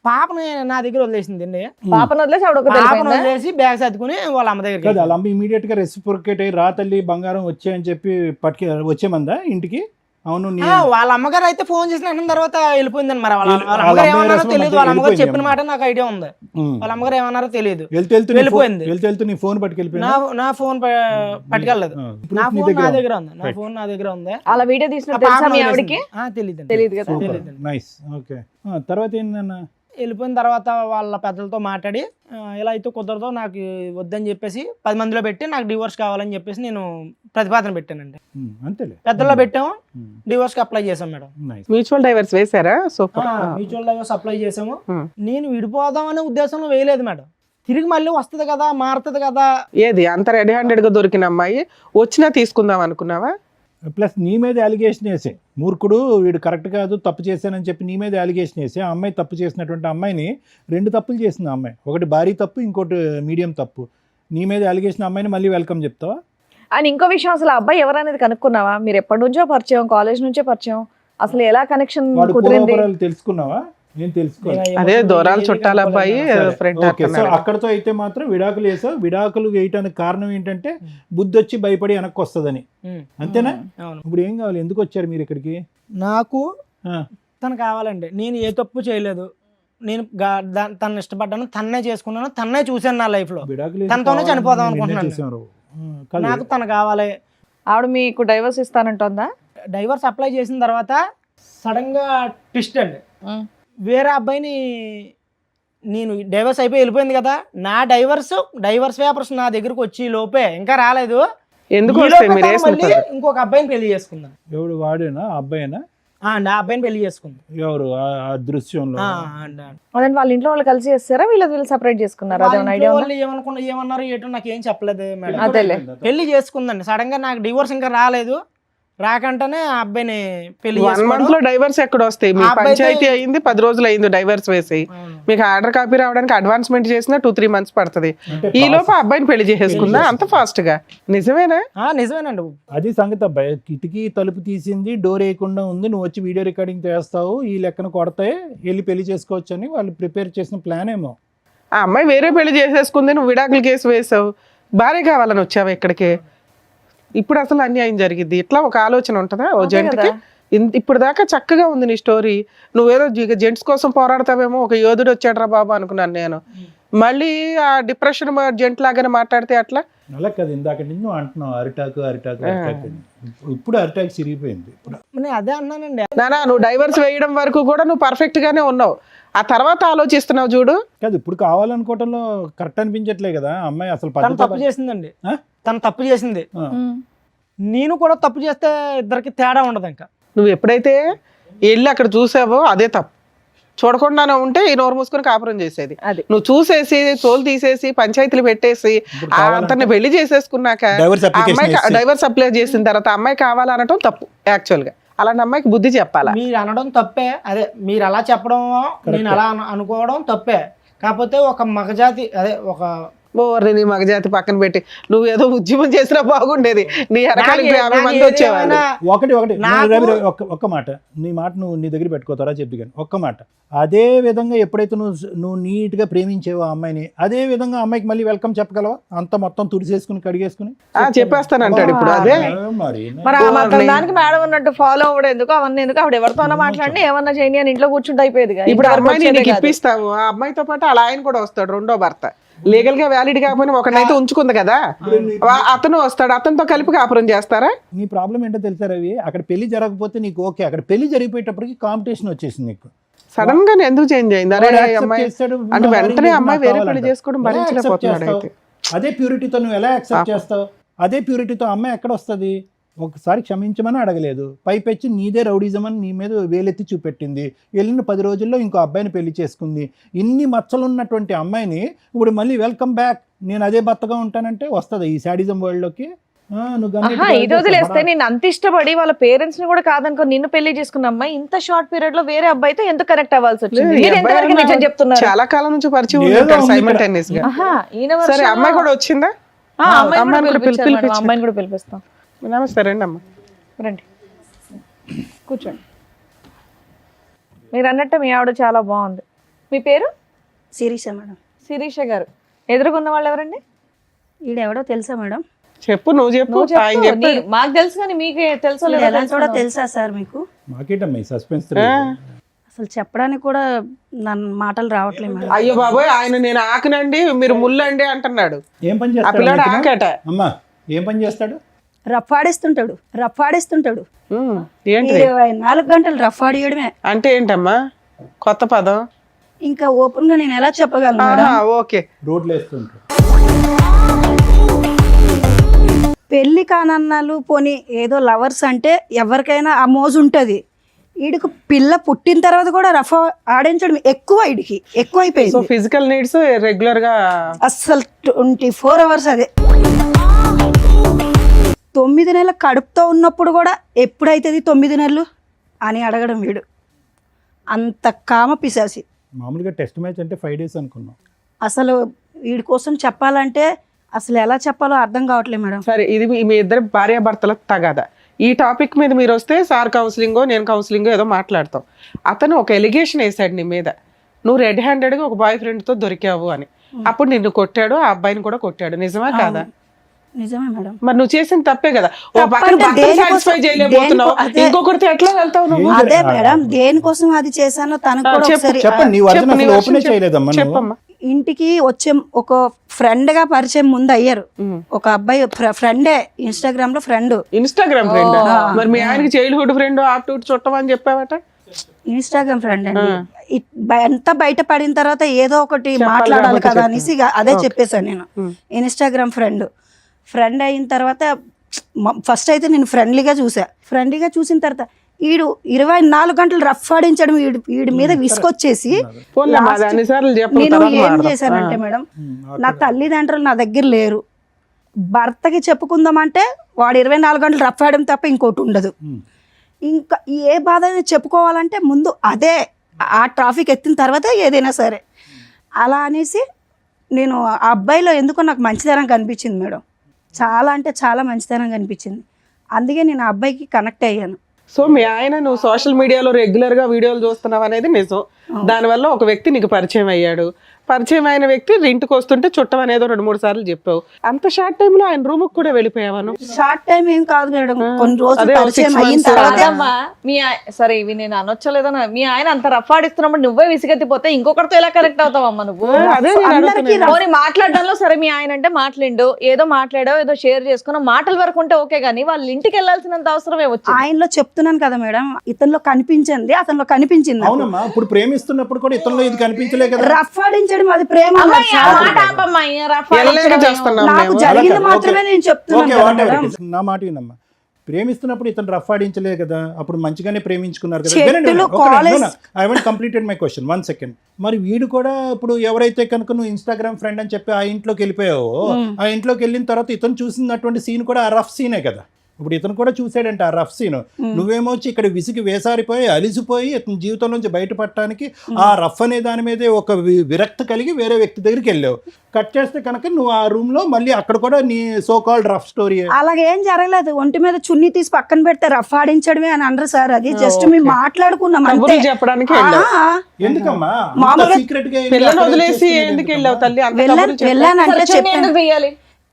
పాపని నా దగ్గర వదిలేసింది అండి. పాపను వదిలేసి ఆవిడ ఒకతే పాపను వెళ్ళిపోయిందా? వదిలేసి బ్యాగ్ సర్దుకుని వాళ్ళ అమ్మ దగ్గర. కాదు, వాళ్ళ అమ్మ ఇమీడియట్ గా రెసిప్రొకేట్ అయ్యి రా తల్లి బంగారం వచ్చాయని చెప్పి వచ్చేమందా ఇంటికి? అవును. వాళ్ళ అమ్మగారు అయితే ఫోన్ చేసిన అంటున్న తర్వాత వెళ్ళిపోయిందని. మరి వాళ్ళ అమ్మగారు ఏమన్నారో తెలియదు. వాళ్ళ అమ్మగారు చెప్పిన మాట నాకు ఐడియా ఉంది. వాళ్ళ అమ్మగారు ఏమన్నారో తెలియదు. వెళ్ళిపోయింది. వెళ్తూ నీ ఫోన్ పట్టుకెళ్ళిపోయింది. నా ఫోన్ పట్టుకెళ్ళలేదు. నా ఫోన్ నా దగ్గర ఉంది. నా ఫోన్ నా దగ్గర ఉంది. అలా వీడియో తీసిన తెలుసా మీ ఆవిడకి? తెలియదు కదా. నైస్. ఓకే, తర్వాత ఏంటన్నా? వెళ్ళిపోయిన తర్వాత వాళ్ళ పెద్దలతో మాట్లాడి ఇలా అయితే కుదరదో, నాకు వద్దని చెప్పేసి 10 మందిలో పెట్టి నాకు డివోర్స్ కావాలని చెప్పేసి నేను ప్రతిపాదన పెట్టానండి. అంతేలే, పెద్దల్లో పెట్టాము, డివోర్స్ కి అప్లై చేసాం మేడం. మ్యూచువల్ డైవర్స్ వేసారా? సూపర్. మ్యూచువల్ డైవర్స్ అప్లై చేసాము. నేను విడిపోదాం అనే ఉద్దేశంలో వేయలేదు మేడం. తిరిగి మళ్ళీ వస్తుంది కదా, మారుతుంది కదా. ఏది అంత రెడీ హ్యాండెడ్ గా దొరికిన అమ్మాయి వచ్చినా తీసుకుందాం అనుకున్నావా? ప్లస్ నీ మీద అలిగేషన్ వేసే మూర్ఖుడు వీడు కరెక్ట్ కాదు, తప్పు చేశానని చెప్పి నీ మీద అలిగేషన్ వేసి ఆ అమ్మాయి తప్పు చేసినటువంటి అమ్మాయిని 2 తప్పులు చేసింది ఆ అమ్మాయి. ఒకటి భారీ తప్పు, ఇంకోటి మీడియం తప్పు. నీ మీద అలిగేషన్ అమ్మాయిని మళ్ళీ వెల్కమ్ చెప్తావా? అండ్ ఇంకో విషయం, అసలు ఆ అబ్బాయి ఎవరనేది కనుక్కున్నావా? మీరు ఎప్పటి నుంచో పరిచయం, కాలేజ్ నుంచే పరిచయం, అసలు ఎలా కనెక్షన్ వాడు కుదిరింది? పూర్వపరాలు తెలుసుకున్నావా? నేను తెలుసుకోవాలి. అదే దూరాలు చుట్టాల అబ్బాయి ఫ్రెండ్. ఓకే, సో అక్కడతో అయితే మాత్రం విడాకులు వేసావు. విడాకులు వేయటానికి కారణం ఏంటంటే బుద్ధి వచ్చి భయపడి వెనక్కి వస్తుందని, అంతేనా? ఇప్పుడు ఏం కావాలి? ఎందుకు వచ్చారు మీరు ఇక్కడికి? నాకు తను కావాలండి. నేను ఏ తప్పు చేయలేదు. నేను తను ఇష్టపడ్డాను, తన్నే చేసుకున్నాను, తన్నే చూశాను నా లైఫ్ లో. తనతోనే చనిపోదాం అనుకుంటున్నాను. నాకు తను కావాలి. ఆవిడ మీకు డైవర్స్ ఇస్తానంటుందా? డైవర్స్ అప్లై చేసిన తర్వాత సడన్ గా ట్విస్ట్ అండి. వేరే అబ్బాయిని, నేను డైవర్స్ అయిపోయి వెళ్ళిపోయింది కదా, నా డైవర్స్ పేపర్స్ నా దగ్గరకు వచ్చి లోపే, ఇంకా రాలేదు, ఎందుకు మళ్ళీ ఇంకొక అబ్బాయిని పెళ్లి చేసుకుందాం. ఎవడు? వాడేనా? అబ్బాయినా? నా అబ్బాయిని పెళ్లి చేసుకుందాం. ఎవరు ఆ దృశ్యంలో? అదే వాళ్ళ ఇంట్లో వాళ్ళు కలిసి చేస్తారా, వీళ్ళు సపరేట్ చేసుకున్నారా? అదేమన్నా ఐడియా ఉందా? ఏమన్నారు ఏటో నాకు ఏం చెప్పలేదు మేడం. పెళ్లి చేసుకుందండి. సడన్ గా నాకు డివోర్స్ ఇంకా రాలేదు. రాకంటేనే ఆ అబ్బాయిని పెళ్లి 1 month లో డైవర్స్ ఎక్కడ వస్తాయి? మీ పంచాయతీ అయింది 10 రోజులు అయింది డైవర్స్ వేసి. మీకు ఆర్డర్ కాపీ రావడానికి అడ్వాన్స్మెంట్ చేసినా 2-3 months పడుతుంది. ఈ లోపు అబ్బాయిని పెళ్లి చేసేసుకుందా అంత ఫాస్ట్ గా? నిజమేనా? నిజమేనండి. అది సంగతి అబ్బాయి. కిటికీ తలుపు తీసింది, డోర్ వేయకుండా ఉంది, నువ్వు వచ్చి వీడియో రికార్డింగ్ చేస్తావు, ఈ లెక్కన కొడతాయి, వెళ్ళి పెళ్లి చేసుకోవచ్చు అని వాళ్ళు ప్రిపేర్ చేసిన ప్లాన్ ఏమో. ఆ అమ్మాయి వేరే పెళ్లి చేసేసుకుంది, నువ్వు విడాకుల కేసు వేసావు, భార్య కావాలని వచ్చావు ఇక్కడికి. ఇప్పుడు అసలు అన్యాయం జరిగింది. ఇట్లా ఒక ఆలోచన ఉంటుందా ఓ జంటకి? ఇప్పుడు దాకా చక్కగా ఉంది నీ స్టోరీ. నువ్వేదో జెంట్స్ కోసం పోరాడతావేమో, ఒక యోధుడు వచ్చాడు రా బాబు అనుకున్నాను నేను. మళ్ళీ ఆ డిప్రెషన్ జెంట్ లాగానే మాట్లాడితే అట్లా? అలా కదా, ఇందాక నుంచి నువ్వు అంటున్నావు అరిటాకు. ఇప్పుడు అరిటాకు సిరిగిపోయింది. అదే అన్నానండి. నానా, నువ్వు డైవర్స్ వేయడం వరకు కూడా నువ్వు పర్ఫెక్ట్ గానే ఉన్నావు. ఆ తర్వాత ఆలోచిస్తున్నావు చూడు. కాదు, ఇప్పుడు కావాలనుకోవటంలో కరెక్ట్ అనిపించట్లే కదా అమ్మాయి. అసలు తప్పు చేసిందండి. తను తప్పు చేసింది, నేను కూడా తప్పు చేస్తే ఇద్దరికి తేడా ఉండదు. ఇంకా నువ్వు ఎప్పుడైతే వెళ్ళి అక్కడ చూసావో అదే తప్పు. చూడకుండానే ఉంటే ఈ నోరు మూసుకొని కాపురం చేసేది. నువ్వు చూసేసి తోలు తీసేసి పంచాయతీలు పెట్టేసి అతన్ని పెళ్లి చేసేసుకున్నాక అమ్మాయి డైవర్స్ అప్లై చేసిన తర్వాత అమ్మాయి కావాలనటం తప్పు. యాక్చువల్ గా అలాంటి అమ్మాయికి బుద్ధి చెప్పాలా? మీరు అనడం తప్పే, అదే మీరు అలా చెప్పడం నేను అలా అనుకోవడం తప్పే. కాకపోతే ఒక మగజాతి అదే ఒక ఓర్ని నీ మగజాతి పక్కన పెట్టి నువ్వు ఏదో ఉద్యమం చేసినా బాగుండేది, నీ ఎరకాలకి 50 మంది వచ్చేవాళ్ళు. ఒకటి రవి, ఒక్క మాట నీ మాట నువ్వు నీ దగ్గర పెట్టుకోతారా చెప్పి కానీ ఒక్క మాట. అదే విధంగా ఎప్పుడైతే నువ్వు నీట్ గా ప్రేమించేవో ఆ అమ్మాయిని, అదే విధంగా అమ్మాయికి మళ్ళీ వెల్కమ్ చెప్పగలవా? అంత మొత్తం తుడిసేసుకుని కడిగేసుకుని చెప్పేస్తానంటాడు ఇప్పుడు. అదే మరి మరి దానికి మేడం ఉన్నట్టు ఫాలో అవ్వడం ఎందుకు, అవన్నీ ఎందుకు? ఆవిడ ఎవరితోనో మాట్లాడి ఏమన్నా చేయని అని ఇంట్లో కూర్చుంటే అయిపోయేది. ఇప్పుడు అమ్మాయిని నీకు ఇప్పిస్తావు, ఆ అమ్మాయితో పాటు అలా ఆయన కూడా వస్తాడు, రెండో భర్త. లీగల్ గా వ్యాలిడ్ కాకపోయినా ఒకనైతే ఉంచుకుంది కదా, అతను వస్తాడు, అతనితో కలిపి కాపురం చేస్తారా? నీ ప్రాబ్లం ఏంటో తెలుసా రవి, అక్కడ పెళ్లి జరగకపోతే నీకు ఓకే, అక్కడ పెళ్లి జరిగిపోయేటప్పటికి కాంపిటీషన్ వచ్చేసింది నీకు. సడన్ గా ఎందుకు చేంజ్ అయింది? అరే వాడు accept అమ్మాయి చేస్తాడు, అంటే నా వెంటనే వాడిని అమ్మాయి నాకు వేరే పెళ్లి కావాలంట. చేసుకోవడం ఎలా accept భరించలేకపోతున్నాడు చేస్తావు? అయితే. అదే ప్యూరిటీతో నువ్వు ఎలా యాక్సెప్ట్ చేస్తావు? అదే ప్యూరిటీతో అమ్మాయి ఎక్కడ వస్తుంది? ఒకసారి క్షమించమని అడగలేదు, పైపెచ్చి నీదే రౌడీజం అని నీ మీద వేలెత్తి చూపెట్టింది. వెళ్ళిన 10 రోజుల్లో ఇంకో అబ్బాయిని పెళ్లి చేసుకుంది. ఇన్ని మచ్చలు ఉన్నటువంటి అమ్మాయిని ఇప్పుడు మళ్ళీ వెల్కమ్ బ్యాక్, నేను అదే భర్తగా ఉంటానంటే వస్తుంది ఈ శాడిజం వరల్డ్ లోకి? ఇది వదిలేస్తే నేను అంత ఇష్టపడి వాళ్ళ పేరెంట్స్ ని కూడా కాదనుకో నిన్ను పెళ్లి చేసుకున్న అమ్మాయి ఇంత షార్ట్ పీరియడ్ లో వేరే అబ్బాయితో ఎందుకు కనెక్ట్ అవ్వాల్సి వచ్చింది? లేదు, మీరు ఎంతవరకు నిజం చెప్తున్నారు? చాలా కాలం నుంచి పరిచయం ఏదో ఉంటాడు ఉంది సైమల్టేనియస్ గా. ఈయన సరే version అమ్మాయి లో- కూడా వచ్చిందా? అమ్మాయిని కూడా పిలిపించారు మేడం, పిలిపించు. అమ్మాయిని కూడా పిలిపిస్తాం. నమస్తే, రండి అమ్మ. రండి కూర్చోండి. మీరు అన్నట్టు మీ ఆవిడ చాలా బాగుంది. మీ పేరు? శిరీష మేడం. శిరీష గారు. ఎదురుగున్న వాళ్ళు ఎవరండి? ఈడెవడో తెలుసా మేడం? చెప్పు, నువ్వు చెప్పు. నువ్వు చెప్పు. ఆయన చెప్పు. మాకు తెలుసు కానీ మీకే తెలుసో ఈడు లేదో ఎలాంటి కూడా తెలుసుకుందాం. తెలుసా సార్ మీకు? మాకేటమ్మా సస్పెన్స్? అసలు చెప్పడానికి కూడా నన్ను మాటలు రావట్లేదు మేడం. అయ్యో బాబోయ్, ఆయన నేను ఆకనండి మీరు ముల్లండి అంటున్నాడు. ఏం పని ఆ పిల్లాడు చేస్తాడు ఆకట. అమ్మా? ఏం పని చేస్తాడు? రఫాడిస్తుంటాడు. ఏంటి 24 గంటలు రఫాడియడమే. అంటే ఏంటమ్మా కొత్త పదం? ఇంకా ఓపెన్ గా నేను ఎలా చెప్పగలను మేడం? ఓకే. రోడ్లు వేస్తుంటాడు. పెళ్లి కానన్నాలు పోనీ ఏదో లవర్స్ అంటే ఎవరికైనా ఆ మోజు ఉంటుంది. వీడికి పిల్ల పుట్టిన తర్వాత కూడా రఫ్ ఆడించడం వీడికి సో ఎక్కువైపోయింది. ఫిజికల్ నీడ్స్ రెగ్యులర్ గా అస్సలు 24 hours అదే. 9 నెలల కడుపుతో ఉన్నప్పుడు కూడా ఎప్పుడైతుంది 9 నెలలు అని అడగడం వీడు. అంత కామ పిశాసి. మామూలుగా టెస్ట్ మ్యాచ్ అంటే 5 days అనుకున్నాం. అసలు వీడి కోసం చెప్పాలంటే అసలు ఎలా చెప్పాలో అర్థం కావట్లేదు మేడం. సరే, ఇది మీ ఇద్దరు భార్యాభర్తల తగాదా. ఈ టాపిక్ మీద మీరు వస్తే సార్ కౌన్సిలింగో నేను కౌన్సిలింగో ఏదో మాట్లాడతాం. అతను ఒక ఎలిగేషన్ వేసాడు నీ మీద, నువ్వు రెడ్ హ్యాండెడ్గా ఒక బాయ్ ఫ్రెండ్తో దొరికావు అని. అప్పుడు నిన్ను కొట్టాడు, ఆ అబ్బాయిని కూడా కొట్టాడు. నిజమా కాదా? నిజమే మేడం. మరి నువ్వు చేసిన తప్పే కదా. ఓ పక్కన తప్పంటే భర్తను దేనికోసం- సాటిస్ఫై చేయలేకపోతున్నావు, అదే. ఇంకొకరితో ఎట్లా వెళ్తావు నువ్వు? అదే మేడం, దేనికోసం అది చేశానో తనకు కూడా ఒకసారి చెప్పండి, నీ వర్జన్ చెప్పు, నీ అసలు version ఓపెనే చేయలేదమ్మా నువ్వు. చెప్పమ్మా. ఇంటికి వచ్చే ఒక ఫ్రెండ్ గా పరిచయం ముందు అయ్యారు. ఒక అబ్బాయి ఫ్రెండే, ఇన్స్టాగ్రామ్ లో ఫ్రెండ్. Instagram friend? మరి మీ ఆయనకి చైల్డ్హుడ్ ఫ్రెండ్ ఆప్టూట్ చుట్టం అని చెప్పావట. ఇన్స్టాగ్రామ్ ఫ్రెండ్ అండి. ఎంత బయట పడిన తర్వాత ఏదో ఒకటి మాట్లాడాలి కదా అనేసి ఇక అదే చెప్పేశాను నేను. ఇన్స్టాగ్రామ్ ఫ్రెండ్ అయిన తర్వాత ఫస్ట్ అయితే నేను ఫ్రెండ్లీగా చూసిన తర్వాత వీడు 24 గంటలు రఫ్ ఆడించడం వీడి మీద విసుకొచ్చేసి పోన్లే, మాది అన్నిసార్లు చెప్పు, నేను తర్వాత ఏం మాట్లాడదాం. చేశానంటే మేడం, నా తల్లిదండ్రులు నా దగ్గర లేరు, భర్తకి చెప్పుకుందామంటే వాడు 24 గంటలు రఫ్ ఆడడం తప్ప ఇంకోటి ఉండదు. ఇంకా ఏ బాధ అయినా చెప్పుకోవాలంటే ముందు అదే ఆ ట్రాఫిక్ ఎత్తిన తర్వాత ఏదైనా సరే అలా అనేసి నేను ఆ అబ్బాయిలో ఎందుకో నాకు మంచితనం కనిపించింది మేడం. చాలా అంటే చాలా మంచితనం కనిపించింది. అందుకే నేను ఆ అబ్బాయికి కనెక్ట్ అయ్యాను. సో మీ ఆయన నువ్వు సోషల్ మీడియాలో రెగ్యులర్ గా వీడియోలు చూస్తున్నావు అనేది నిజం. దానివల్ల ఒక వ్యక్తి నీకు పరిచయం అయ్యాడు. పరిచయం అయిన వ్యక్తి ఇంటికి వస్తుంటే చుట్టం అనేదో 2-3 సార్లు చెప్పావు. అంత షార్ట్ టైమ్ లో ఆయన రూమ్ కూడా వెళ్ళిపోయావను? షార్ట్ టైం ఏం కాదు మేడం, కొన్ని రోజులు అదే, పరిచయం 6 అయిన months. తర్వాత కాదమ్మా, సరే ఇవి నేను అనొచ్చలేదా? మీ ఆయన అంత రఫ్ ఆడిస్తున్నప్పుడు నువ్వే విసిగెత్తిపోతే ఇంకొకరితో ఎలా కనెక్ట్ అవుతావమ్మా నువ్వు? అదే నేను అందరికీ అడుగుతున్నా. పోనీ మాట్లాడడంలో సరే మీ ఆయన అంటే మాట్లాడు, ఏదో మాట్లాడావు, ఏదో షేర్ చేసుకున్నావు, మాటల వరకు ఉంటే ఓకే, కానీ వాళ్ళ ఇంటికి వెళ్ళాల్సినంత అవసరమే వచ్చింది. ఆయనలో చెప్తున్నాను కదా మేడం, ఇతనిలో కనిపించింది, అతనిలో కనిపించింది. అవునమ్మా, ఇప్పుడు ప్రేమిస్తున్నప్పుడు కూడా ఇతరులో ఇది కనిపించలే కదా. రఫ్ ఆడించడం అది ప్రేమ అమ్మాయి, ఆ కాదు. మాట ఆపమ్మా, ఈ రఫ్ ఎల్లగా ఆడించడం చేస్తున్నాం నాకు మేము. జరిగింది మాత్రమే నేను చెప్తున్నాను ఓకే, కదా వాట్ మేడం. ఎవర్. నా మాట వినమ్మా, ప్రేమిస్తున్నప్పుడు ఇతను రఫ్ ఆడించలే కదా, అప్పుడు మంచిగానే ప్రేమించుకున్నారు కదా. చెట్టులు, college I want completed my question, 1 second. మరి వీడు కూడా ఇప్పుడు ఎవరైతే కనుక నువ్వు ఇన్స్టాగ్రామ్ ఫ్రెండ్ అని చెప్పి ఆ ఇంట్లోకి వెళ్ళిపోయావో, ఆ ఇంట్లోకి వెళ్ళిన తర్వాత ఇతను చూసినటువంటి సీన్ కూడా ఆ రఫ్ సీనే కదా. ఇప్పుడు ఇతను కూడా చూసాడంట ఆ రఫ్ సీన్. నువ్వేమో వచ్చి ఇక్కడ విసిగి వేసారిపోయి అలిసిపోయి ఇతని జీవితం నుంచి బయటపడటానికి ఆ రఫ్ అనే దాని మీదే ఒక విరక్తి కలిగి వేరే వ్యక్తి దగ్గరికి వెళ్ళావు. కట్ చేస్తే కనుక నువ్వు ఆ రూమ్ లో మళ్ళీ అక్కడ కూడా నీ సో కాల్డ్ రఫ్ స్టోరీ. అలాగేం జరగలేదు. ఒంటి మీద చున్నీ తీసి పక్కన పెడితే రఫ్ ఆడించడమే అని అనరు సార్. అది జస్ట్ మేము మాట్లాడుకున్నాం అంతే. కబుర్లు చెప్పడానికి వెళ్ళావు. ఎందుకమ్మా మామూలుగా సీక్రెట్ గా పిల్లలు వదిలేసి ఎందుకు వెళ్ళావు తల్లి? అంత కబుర్లు చెప్పు. వెళ్ళానంటే చున్నీ ఎందుకు తీయాలి?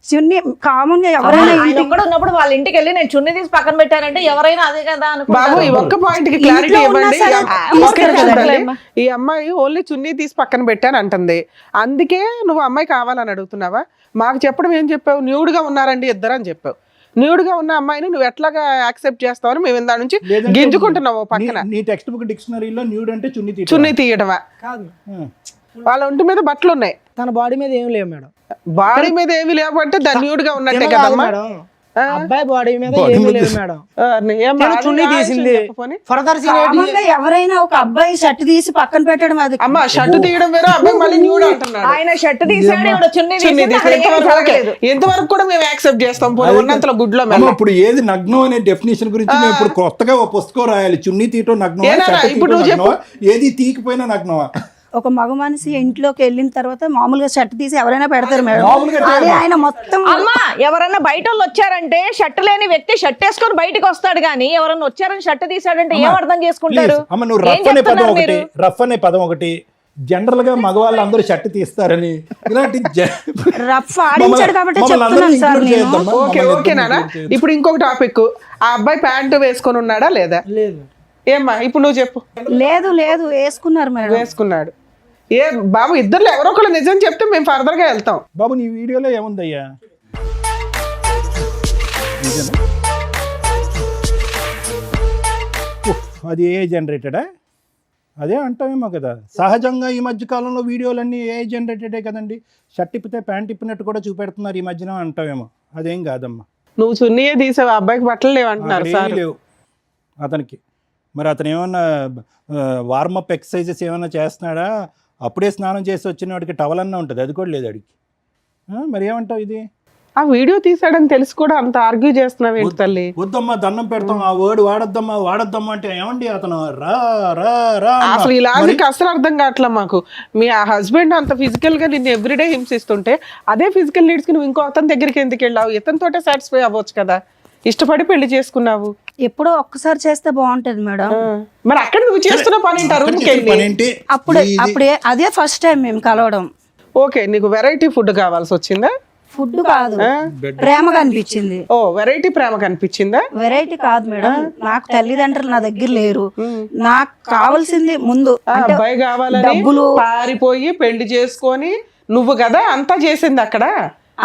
చున్నీ కామన్ గా ఎవరైనా ఆయన ఒక్కడు ఉన్నప్పుడు వాళ్ళ ఇంటికి వెళ్ళి నేను చున్నీ తీసి పక్కన పెట్టానంటే ఎవరైనా అదే కదా బాబు ఈ ఒక్క పాయింట్ కి క్లారిటీ ఇంట్లో ఉన్నా ఇవ్వండి. సరే ఒక్క నిమిషం తల్లి. ఈ అమ్మాయి ఓన్లీ చున్నీ తీసి పక్కన పెట్టాను అంటుంది. అందుకే నువ్వు అమ్మాయి కావాలని అడుగుతున్నావా? మాకు చెప్పడం ఏం చెప్పావు? న్యూడ్ గా ఉన్నారండి ఇద్దరు అని చెప్పావు. న్యూడ్ గా ఉన్న అమ్మాయిని నువ్వు ఎట్లాగా యాక్సెప్ట్ చేస్తావని మేము ఇందా నుంచి గింజుకుంటున్నావు పక్కన. నీ టెక్స్ట్ బుక్ డిక్షనరీలో న్యూడ్ అంటే చున్నీ తీయడమా? కాదు, వాళ్ళ ఒంటి మీద బట్టలు ఉన్నాయి, తన బాడీ మీద ఏం లేవు మేడం. బాడీ మీద ఏమి లేవంటే దాన్ని న్యూడ్ గా ఉన్నట్టే తిన కాదు కదమ్మా. మేడం, అబ్బాయి బాడీ మీద ఏమీ లేవు మేడం. చున్నీ తీసింది. ఫర్దర్ కామన్ గా ఎవరైనా ఒక అబ్బాయి షర్ట్ తీసి పక్కన పెట్టడం అది అమ్మ షర్ట్ తీయడం వేరే, అబ్బాయి మళ్ళీ న్యూడ్ అంటున్నాడు. ఆయన షర్ట్ తీసాడు, ఈవిడ చున్నీ చున్నీ తీసింది, తీసి అక్కడ ఏమీ ఎంతవరకు జరగలేదు. ఎంతవరకు కూడా మేము యాక్సెప్ట్ చేస్తాం. ఉన్నంతలో గుడ్లో అమ్మ, ఇప్పుడు ఏది నగ్నం అనే డెఫినేషన్ గురించి మేము ఇప్పుడు కొత్తగా ఒక పుస్తకం రాయాలి. చున్నీ తీయటం నగ్నం, ఏనా ఇప్పుడు నువ్వు చెప్పు. ఏది తీయకపోయినా నగ్నమా? ఒక మగ మనిషి ఇంట్లోకి వెళ్ళిన తర్వాత మామూలుగా షర్ట్ తీసి ఎవరైనా పెడతారు మేడం. మామూలుగా అదే ఆయన మొత్తం అమ్మా ఎవరన్నా బయట వాళ్ళు వచ్చారంటే షర్ట్ లేని వ్యక్తి షర్ట్ వేసుకొని బయటకు వస్తాడు కానీ ఎవరన్నా వచ్చారని షర్ట్ తీసాడంటే ఏం అర్థం చేసుకుంటారు? Please, అమ్మ నువ్వు ఏం రఫ్ అనే పదం చెప్తున్నారు ఒకటి, మీరు? రఫ్ అనే పదం ఒకటి, జనరల్ గా మగవాళ్ళు అందరూ షర్ట్ తీస్తారని ఇలాంటి రఫ్ ఆడించాడు కాబట్టి చెప్తున్నాను సార్ నేను. ఓకే ఓకే నాన్న. ఇప్పుడు ఇంకొక టాపిక్, ఆ అబ్బాయి ప్యాంటు వేసుకొని ఉన్నాడా లేదా? లేదు. ఏమ్మా ఇప్పుడు నువ్వు చెప్పు. లేదు లేదు వేసుకున్నారు మేడం. వేసుకున్నాడు. ఏ బాబు ఇద్దరు ఎవరో ఒకళ్ళు నిజం చెప్తే మేము ఫర్దర్ గా వెళ్తాం. బాబు నీ వీడియోలో ఏముందయ్యా? నిజమే? ఉఫ్, అది ఏ జనరేటెడా? అదే అంటామేమో కదా. సహజంగా ఈ మధ్య కాలంలో వీడియోలన్నీ ఏ జనరేటెడే కదండి. షర్ట్ ఇప్పితే ప్యాంట్ ఇప్పినట్టు కూడా చూపెడుతున్నారు ఈ మధ్యన అంటామేమో. అదేం కాదమ్మా. నువ్వు చున్నీయే తీసావు, అబ్బాయికి బట్టలు లేవంటున్నారు అక్కడ సార్. ఏమీ లేవు అతనికి. మరి అతను ఏమన్నా వార్మప్ ఎక్సర్సైజెస్ ఏమైనా చేస్తున్నాడా? అప్పుడే స్నానం చేసి వచ్చిన వాడికి టవల్ అన్నా ఉంటుంది, అది కూడా లేదు అడిగి. మరి ఏమంటావు ఇది? ఆ వీడియో తీసాడని తెలిసి కూడా అంత ఆర్గ్యూ చేస్తున్నావు ఏంటి తల్లి? వద్దమ్మా దండం పెడతాం, ఆ వర్డ్ వాడద్దమ్మా అంటే ఏమండి అతను రా రా రా అన్నా. అసలు ఈ లాజిక్ అసలు అర్థం కావట్లే మాకు. మీ ఆ హస్బెండ్ అంత ఫిజికల్ గా నిన్ను ఎవ్రీడే హింసిస్తుంటే అదే ఫిజికల్ నీడ్స్ కి నువ్వు ఇంకో అతని దగ్గరికి ఎందుకు వెళ్ళావు? ఇతనితోటే సాటిస్ఫై అవ్వచ్చు కదా. ఇష్టపడి పెళ్లి చేసుకున్నావు. ఎప్పుడో ఒక్కసారి చేస్తే బాగుంటది మేడం. మరి అక్కడ నువ్వు చేస్తున్న పని ఏంటి? అక్కడ రూమ్కి చేసిన వెళ్ళి పని ఏంటి? అప్పుడే అదే ఫస్ట్ టైం మేము కలవడం. ఓకే, నీకు వెరైటీ ఫుడ్ కావాల్సి వచ్చిందా? ఫుడ్ కాదు, ప్రేమగా అనిపించింది. ఓ వెరైటీ ప్రేమ కనిపించిందా? వెరైటీ కాదు మేడం, నాకు తల్లిదండ్రులు నా దగ్గర లేరు. నాకు కావాల్సింది ముందు ఆ అంటే అబ్బాయి కావాలని డబ్బులు. పారిపోయి పెళ్లి చేసుకొని నువ్వు కదా అంతా చేసింది అక్కడ.